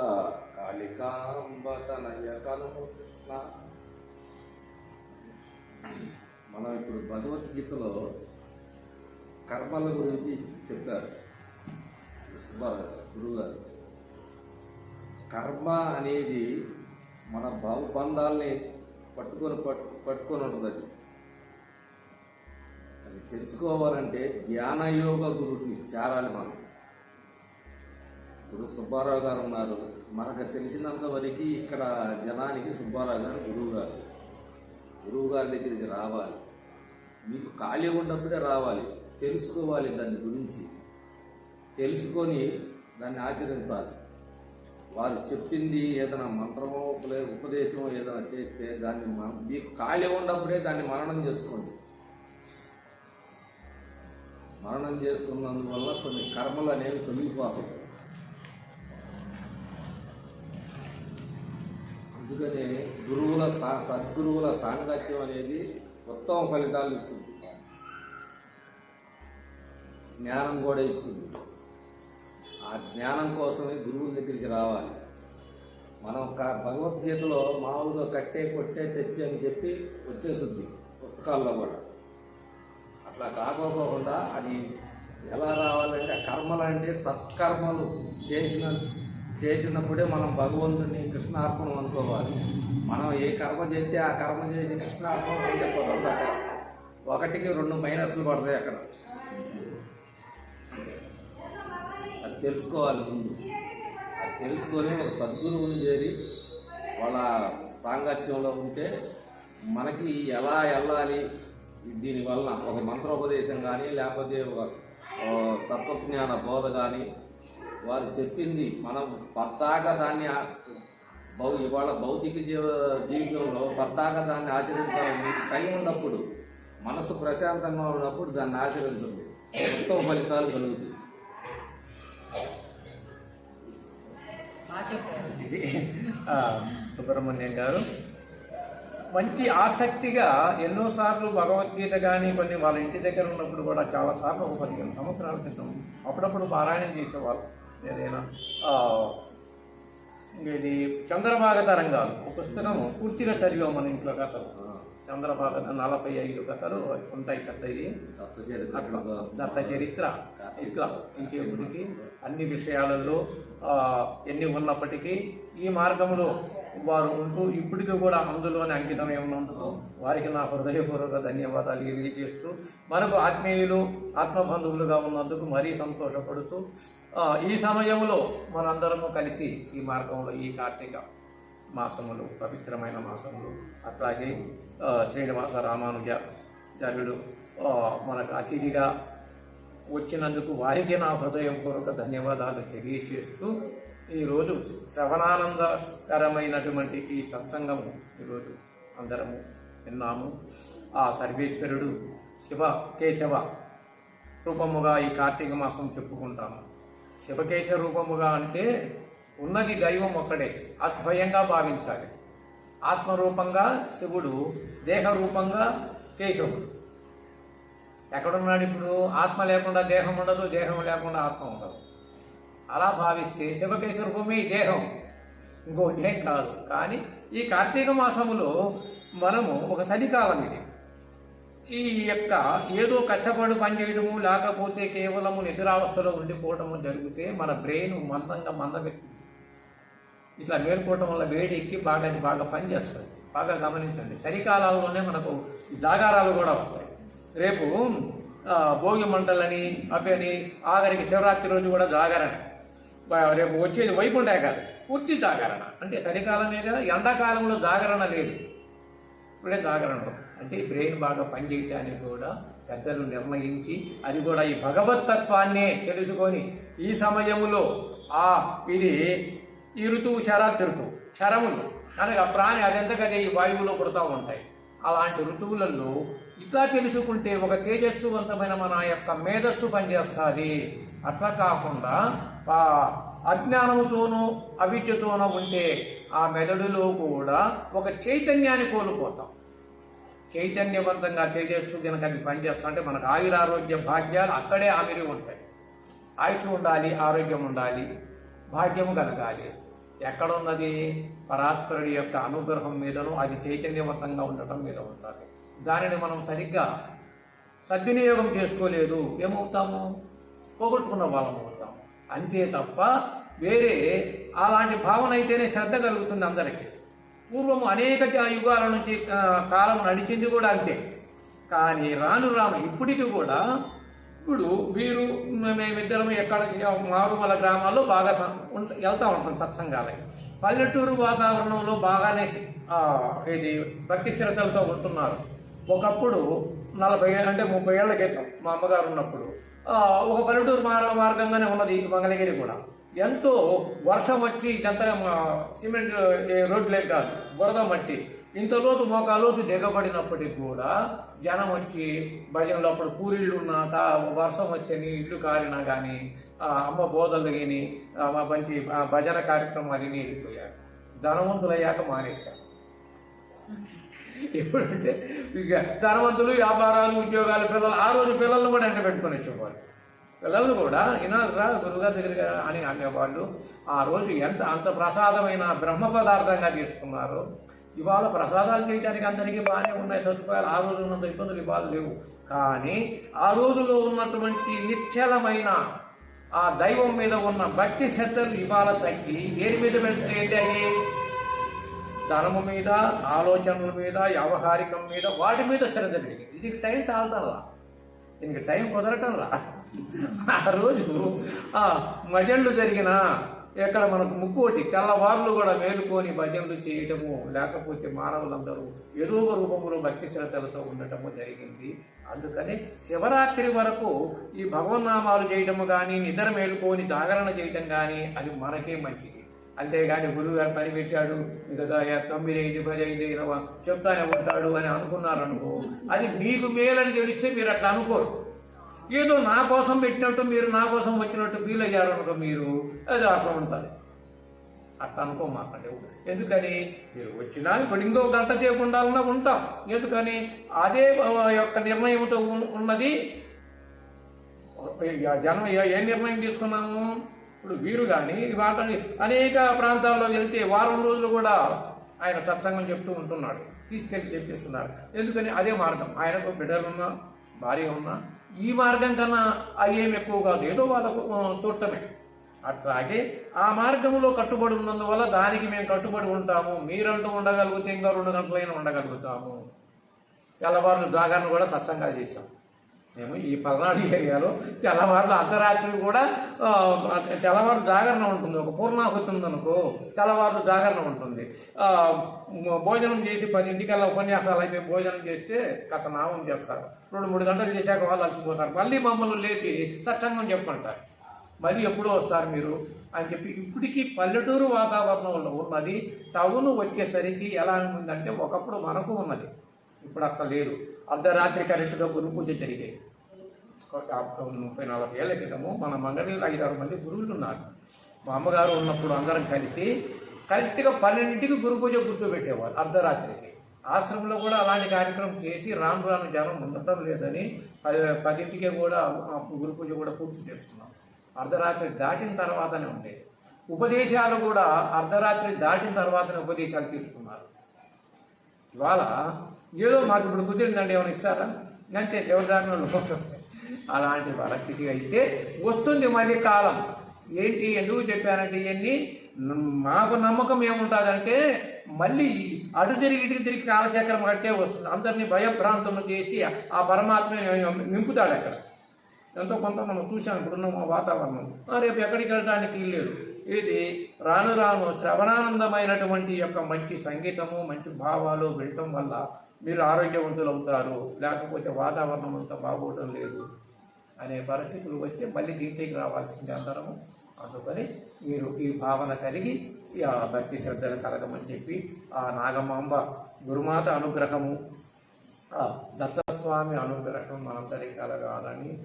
కాళికాంబ తనయ కనుము కృష్ణ. మనం ఇప్పుడు భగవద్గీతలో కర్మల గురించి చెప్పారు గురువుగారు. కర్మ అనేది మన భావబంధాలని పట్టుకొని ఉంటుంది. అది తెలుసుకోవాలంటే ధ్యానయోగ గురువుని చేరాలి మనం. ఇప్పుడు సుబ్బారావు గారు ఉన్నారు, మనకు తెలిసినంత వరకు ఇక్కడ జనానికి సుబ్బారావు గారు గురువు గారి దగ్గరికి రావాలి. మీకు ఖాళీ ఉన్నప్పుడే రావాలి, తెలుసుకోవాలి, దాని గురించి తెలుసుకొని దాన్ని ఆచరించాలి. వారు చెప్పింది ఏదైనా మంత్రమో ఉపదేశమో ఏదైనా చేస్తే దాన్ని మీకు ఖాళీ ఉన్నప్పుడే దాన్ని మననం చేసుకోండి. మననం చేసుకున్నందువల్ల కొన్ని కర్మలు అనేవి తొలగిపోతాయి. అందుకనే సద్గురువుల సాంగత్యం అనేది ఉత్తమ ఫలితాలు ఇచ్చింది, జ్ఞానం కూడా ఇచ్చింది. ఆ జ్ఞానం కోసమే గురువుల దగ్గరికి రావాలి. మనం భగవద్గీతలో మామూలుగా కట్టే కొట్టే తెచ్చే అని చెప్పి వచ్చేస్తుంది పుస్తకాల్లో కూడా. అట్లా కాకోకుండా అది ఎలా రావాలంటే కర్మలు అంటే సత్కర్మలు చేసినప్పుడే మనం భగవంతుని కృష్ణార్పణం అనుకోవాలి. మనం ఏ కర్మ చేస్తే ఆ కర్మ చేసి కృష్ణార్పణం అంటే కుదరదు. అక్కడ 1కి 2 మైనస్లు పడతాయి. అక్కడ అది తెలుసుకోవాలి ముందు. అది తెలుసుకొని ఒక సద్గురువుని చేరి వాళ్ళ సాంగత్యంలో ఉంటే మనకి ఎలా వెళ్ళాలి, దీనివల్ల ఒక మంత్రోపదేశం కానీ లేకపోతే ఒక తత్వజ్ఞాన బోధ కానీ వారు చెప్పింది మనం పద్దాకా దాన్ని ఇవాళ భౌతిక జీవితంలో పద్దాకా దాన్ని ఆచరించాలని టైం ఉన్నప్పుడు, మనసు ప్రశాంతంగా ఉన్నప్పుడు దాన్ని ఆచరించండి, ఉత్తమ ఫలితాలు కలుగుతాయి. ఇది సుబ్రహ్మణ్యం గారు మంచి ఆసక్తిగా ఎన్నోసార్లు భగవద్గీత కానీ కొన్ని వాళ్ళ ఇంటి దగ్గర ఉన్నప్పుడు కూడా చాలాసార్లు ఒక 15 సంవత్సరాల క్రితం అప్పుడప్పుడు పారాయణం చేసేవాళ్ళు. ఏదైనా ఇది చంద్రభాగ తరంగాలు ఒక పుస్తకం పూర్తిగా చదివాం మన ఇంట్లో కథలు. చంద్రభాగ 45 కథలు ఉంటాయి. పెద్దవి దత్త చరిత్ర ఇట్లా ఇంకేపటికి అన్ని విషయాలలో ఎన్ని ఉన్నప్పటికీ ఈ మార్గంలో వారు ఉంటూ ఇప్పటికీ కూడా అందులోనే అంకితమై ఉన్నందుకు వారికి నా హృదయపూర్వక ధన్యవాదాలు తెలియజేస్తూ మనకు ఆత్మీయులు ఆత్మబంధువులుగా ఉన్నందుకు మరీ సంతోషపడుతూ ఈ సమయంలో మనందరము కలిసి ఈ మార్గంలో ఈ కార్తీక మాసములు పవిత్రమైన మాసములు అట్లాగే శ్రీనివాస రామానుజాచార్యుడు మనకు అతిథిగా వచ్చినందుకు వారికి నా హృదయపూర్వక ధన్యవాదాలు తెలియజేస్తూ ఈరోజు శ్రవణానందకరమైనటువంటి ఈ సత్సంగము ఈరోజు అందరము విన్నాము. ఆ సర్వేశ్వరుడు శివకేశవ రూపముగా ఈ కార్తీక మాసం చెప్పుకుంటాము. శివకేశ రూపముగా అంటే ఉన్నది దైవం ఒక్కడే, అద్వయంగా భావించాలి. ఆత్మరూపంగా శివుడు, దేహరూపంగా కేశవుడు. ఎక్కడున్నాడు ఇప్పుడు? ఆత్మ లేకుండా దేహం ఉండదు, దేహం లేకుండా ఆత్మ ఉండదు. అలా భావిస్తే శివకేశ రూపమే ఈ దేహం, ఇంకోటేం కాదు. కానీ ఈ కార్తీక మాసములో మనము ఒక చలికాలం ఇది. ఈ యొక్క ఏదో కష్టపడి పనిచేయడము లేకపోతే కేవలము నిద్రావస్థలో ఉండిపోవడము జరిగితే మన బ్రెయిన్ మందంగా మందబెట్టి ఇట్లా మేలుకోవటం వల్ల వేడి ఎక్కి బాగా పనిచేస్తుంది. బాగా గమనించండి. చలికాలాల్లోనే మనకు జాగారాలు కూడా వస్తాయి. రేపు భోగి మంటలని అవి ఆఖరికి శివరాత్రి రోజు కూడా జాగరణ. రేపు వచ్చేది వైకుంఠ ఏకాదశి, పూర్తి జాగరణ. అంటే చలికాలమే కదా, ఎండాకాలంలో జాగరణ లేదు, ఇప్పుడే జాగరణ. అంటే బ్రెయిన్ బాగా పనిచేయటానికి కూడా పెద్దలు నిర్ణయించి, అది కూడా ఈ భగవతత్వాన్నే తెలుసుకొని ఈ సమయములో ఇది ఈ ఋతువు శరత్ ఋతువు, శరములు అనగా ప్రాణి అదెంతకదే ఈ వాయువులో పుడతా ఉంటాయి. అలాంటి ఋతువులలో ఇట్లా తెలుసుకుంటే ఒక తేజస్సువంతమైన మన యొక్క మేధస్సు పనిచేస్తుంది. అట్లా కాకుండా అజ్ఞానముతోనూ అవిద్యతోనూ ఉంటే ఆ మెదడులో కూడా ఒక చైతన్యాన్ని కోల్పోతాం. చైతన్యవంతంగా తేజస్సు కనుక అది పనిచేస్తా అంటే మనకు ఆయురారోగ్య భాగ్యాలు అక్కడే ఆమిరి ఉంటాయి. ఆయుష్ ఉండాలి, ఆరోగ్యం ఉండాలి, భాగ్యము కలగాలి. ఎక్కడున్నది? పరాత్పరుడి యొక్క అనుగ్రహం మీదను అది చైతన్యవంతంగా ఉండటం మీద ఉంటుంది. దానిని మనం సరిగ్గా సద్వినియోగం చేసుకోలేదు, ఏమవుతాము? పోగొట్టుకున్న వాళ్ళం అవుతాం. అంతే తప్ప వేరే అలాంటి భావన అయితేనే శ్రద్ధ కలుగుతుంది అందరికీ. పూర్వము అనేక యుగాల నుంచి కాలం నడిచింది కూడా అంతే. కానీ రాను రాను ఇప్పటికి కూడా ఇప్పుడు వీరు మేమిద్దరం ఎక్కడికి మారుమూల గ్రామాల్లో బాగా వెళ్తూ ఉంటాం సత్సంగాలకి. పల్లెటూరు వాతావరణంలో బాగానే ఇది భక్తి స్థిరతలతో ఉంటున్నారు. ఒకప్పుడు 30 ఏళ్ల క్రితం మా అమ్మగారు ఉన్నప్పుడు ఒక పల్లెటూరు మార్గంగానే ఉన్నది మంగళగిరి కూడా. ఎంతో వర్షం వచ్చి ఇదంతా సిమెంట్ రోడ్లే కాదు, బురద మట్టి, ఇంత లోతు మోకాలోతు దిగబడినప్పటికి కూడా జనం వచ్చి భజనలో అప్పుడు పూరిళ్ళు ఉన్నాక వర్షం వచ్చని ఇల్లు కారినా కానీ అమ్మ బోధలు కానీ మంచి భజన కార్యక్రమాలు అని వెళ్ళిపోయారు. ధనవంతులయ్యాక మానేశారు. ఎప్పుడంటే ఇక ధనవంతులు, వ్యాపారాలు, ఉద్యోగాలు, పిల్లలు, ఆ రోజు పిల్లలను కూడా ఎంట పెట్టుకొని వచ్చేవాళ్ళు. పిల్లలు కూడా వినాలిరా గురుగారి దగ్గర అని అనేవాళ్ళు. ఆ రోజు అంత ప్రసాదమైన బ్రహ్మ పదార్థంగా తీసుకున్నారు. ఇవాళ ప్రసాదాలు చేయడానికి అందరికీ బాగానే ఉన్నాయి సదుపాయాలు, ఆ రోజు ఉన్నంత ఇబ్బందులు ఇవాళ లేవు. కానీ ఆ రోజులో ఉన్నటువంటి నిశ్చలమైన ఆ దైవం మీద ఉన్న భక్తి శ్రద్ధలు ఇవాళ తగ్గి దేని మీద పెడితే ధనము మీద, ఆలోచనల మీద, వ్యవహారికం మీద, వాటి మీద శ్రద్ధ పెరిగింది. దీనికి టైం చాలటంలా, దీనికి టైం కుదరటంలా. ఆ రోజు భజనలు జరిగిన ఎక్కడ మనకు ముక్కోటి తెల్లవారులు కూడా మేలుకొని భజనలు చేయటము, లేకపోతే మానవులందరూ ఎరువ రూపంలో భక్తి శ్రద్ధలతో ఉండటము జరిగింది. అందుకని శివరాత్రి వరకు ఈ భగవన్నామాలు చేయటము కానీ, నిద్ర మేలుకొని జాగరణ చేయటం కానీ అది మనకే మంచిది. అంతేగాని గురువు గారు పని పెట్టాడు, ఇక 9 అయింది 10 అయింది చెప్తానే ఉంటాడు అని అనుకున్నారనుకో, అది మీకు మేలని తెలిస్తే మీరు అట్లా అనుకోరు. ఏదో నా కోసం పెట్టినట్టు, మీరు నా కోసం వచ్చినట్టు ఫీల్ అయ్యారు అనుకో, మీరు అది అట్లా ఉంటుంది. అట్లా అనుకోమాకండి. ఎందుకని మీరు వచ్చినా ఇప్పుడు ఇంకో గంట సేపు ఉండాలన్నా ఉంటాం. ఎందుకని అదే యొక్క నిర్ణయంతో ఉన్నది. జనం ఏ నిర్ణయం తీసుకున్నాము? ఇప్పుడు వీరు కానీ వాటిని అనేక ప్రాంతాల్లో వెళ్తే వారం రోజులు కూడా ఆయన సత్సంగం చెప్తూ ఉంటున్నాడు, తీసుకెళ్ళి చెప్పిస్తున్నారు. ఎందుకని అదే మార్గం. ఆయనకు బిడ్డలున్నా, భార్య ఉన్నా ఈ మార్గం కన్నా అయ్యేం ఎక్కువ కాదు, ఏదో వాళ్ళకు చూడటమే. అట్లాగే ఆ మార్గంలో కట్టుబడి ఉన్నందువల్ల దానికి మేము కట్టుబడి ఉంటాము. మీరంటూ ఉండగలిగితే ఇంకా 2 గంటలైనా ఉండగలుగుతాము. తెల్లవారులు జాగరణ కూడా సత్సంగాలు చేశాం మేము ఈ పల్నాడు ఏరియాలో. తెల్లవారులు అర్ధరాత్రులు కూడా తెల్లవారు జాగరణ ఉంటుంది. ఒక పూర్ణాహుతి ఉందనుకో, తెల్లవారులు జాగరణ ఉంటుంది. భోజనం చేసి 10ంటికల్లా ఉపన్యాసాలు అయిపోయి భోజనం చేస్తే కాస్త నామం చేస్తారు. 2-3 గంటలు చేశాక వాళ్ళు అలసిపోతారు. మళ్ళీ మమ్మల్ని లేపి సత్సంగం చెప్పంటారు. మళ్ళీ ఎప్పుడో వస్తారు మీరు అని చెప్పి. ఇప్పటికీ పల్లెటూరు వాతావరణంలో ఉన్నది టౌన్ వచ్చేసరికి ఎలా ఉందంటే, ఒకప్పుడు మనకు ఉన్నది, ఇప్పుడు అక్కడ లేదు. అర్ధరాత్రి కరెక్ట్గా గురు పూజ జరిగేది. 30-40 ఏళ్ల క్రితము మన మంగళగిరిలో 5-6 మంది గురువులు ఉన్నారు. మా అమ్మగారు ఉన్నప్పుడు అందరం కలిసి కరెక్ట్గా 12ంటికి గురు పూజ కూర్చోబెట్టేవారు అర్ధరాత్రికి. ఆశ్రమంలో కూడా అలాంటి కార్యక్రమం చేసి రాను రాను జనం ఉండటం లేదని 10ంటికే కూడా గురు పూజ కూడా పూర్తి చేస్తున్నాం. అర్ధరాత్రి దాటిన తర్వాతనే ఉండేది. ఉపదేశాలు కూడా అర్ధరాత్రి దాటిన తర్వాతనే ఉపదేశాలు తీసుకున్నారు. ఇవాళ ఏదో మాకు ఇప్పుడు కుదిరిందండి ఏమైనా ఇస్తారా, అంతే దేవదారుణంలో పోతుంది. అలాంటి పరిస్థితి అయితే వస్తుంది మళ్ళీ కాలం. ఏంటి ఎందుకు చెప్పానంటే, ఇవన్నీ మాకు నమ్మకం ఏముంటుందంటే మళ్ళీ అటు తిరిగి ఇటు తిరిగి కాలచక్రం కట్టే వస్తుంది. అందరినీ భయభ్రాంతులు చేసి ఆ పరమాత్మ నింపుతాడు అక్కడ. ఎంతో కొంత మనం చూసాం ఇప్పుడున్న వాతావరణం. రేపు ఎక్కడికి వెళ్ళడానికి లేదు. ఇది రాను రాను శ్రవణానందమైనటువంటి యొక్క మంచి సంగీతము, మంచి భావాలు వినటం వల్ల మీరు ఆరోగ్యవంతులు అవుతారు. లేకపోతే వాతావరణం అంతా బాగోవటం లేదు అనే పరిస్థితులు వస్తే మళ్ళీ దీంట్లోకి రావాల్సిందే అందరము. అందుకని మీరు ఈ భావన కలిగి ఆ భక్తి శ్రద్ధలు కలగమని చెప్పి ఆ నాగమాంబ గురుమాత అనుగ్రహము, ఆ దత్తస్వామి అనుగ్రహం మనందరికీ కలగాలని.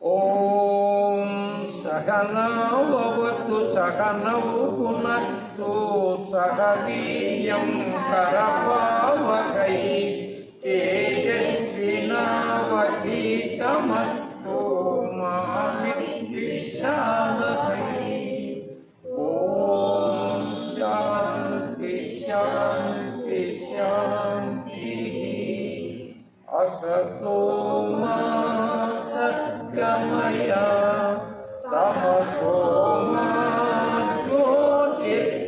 ఓం సహనవతు సహనౌ గుణత్తు సహ వీర్యం కరవావహై తేజస్వినావధీతమస్తు మా విద్విషావహై. ఓం శాంతి శాంతి శాంతి. असतो मा सद्गमय तमसो मा ज्योतिर्गमय.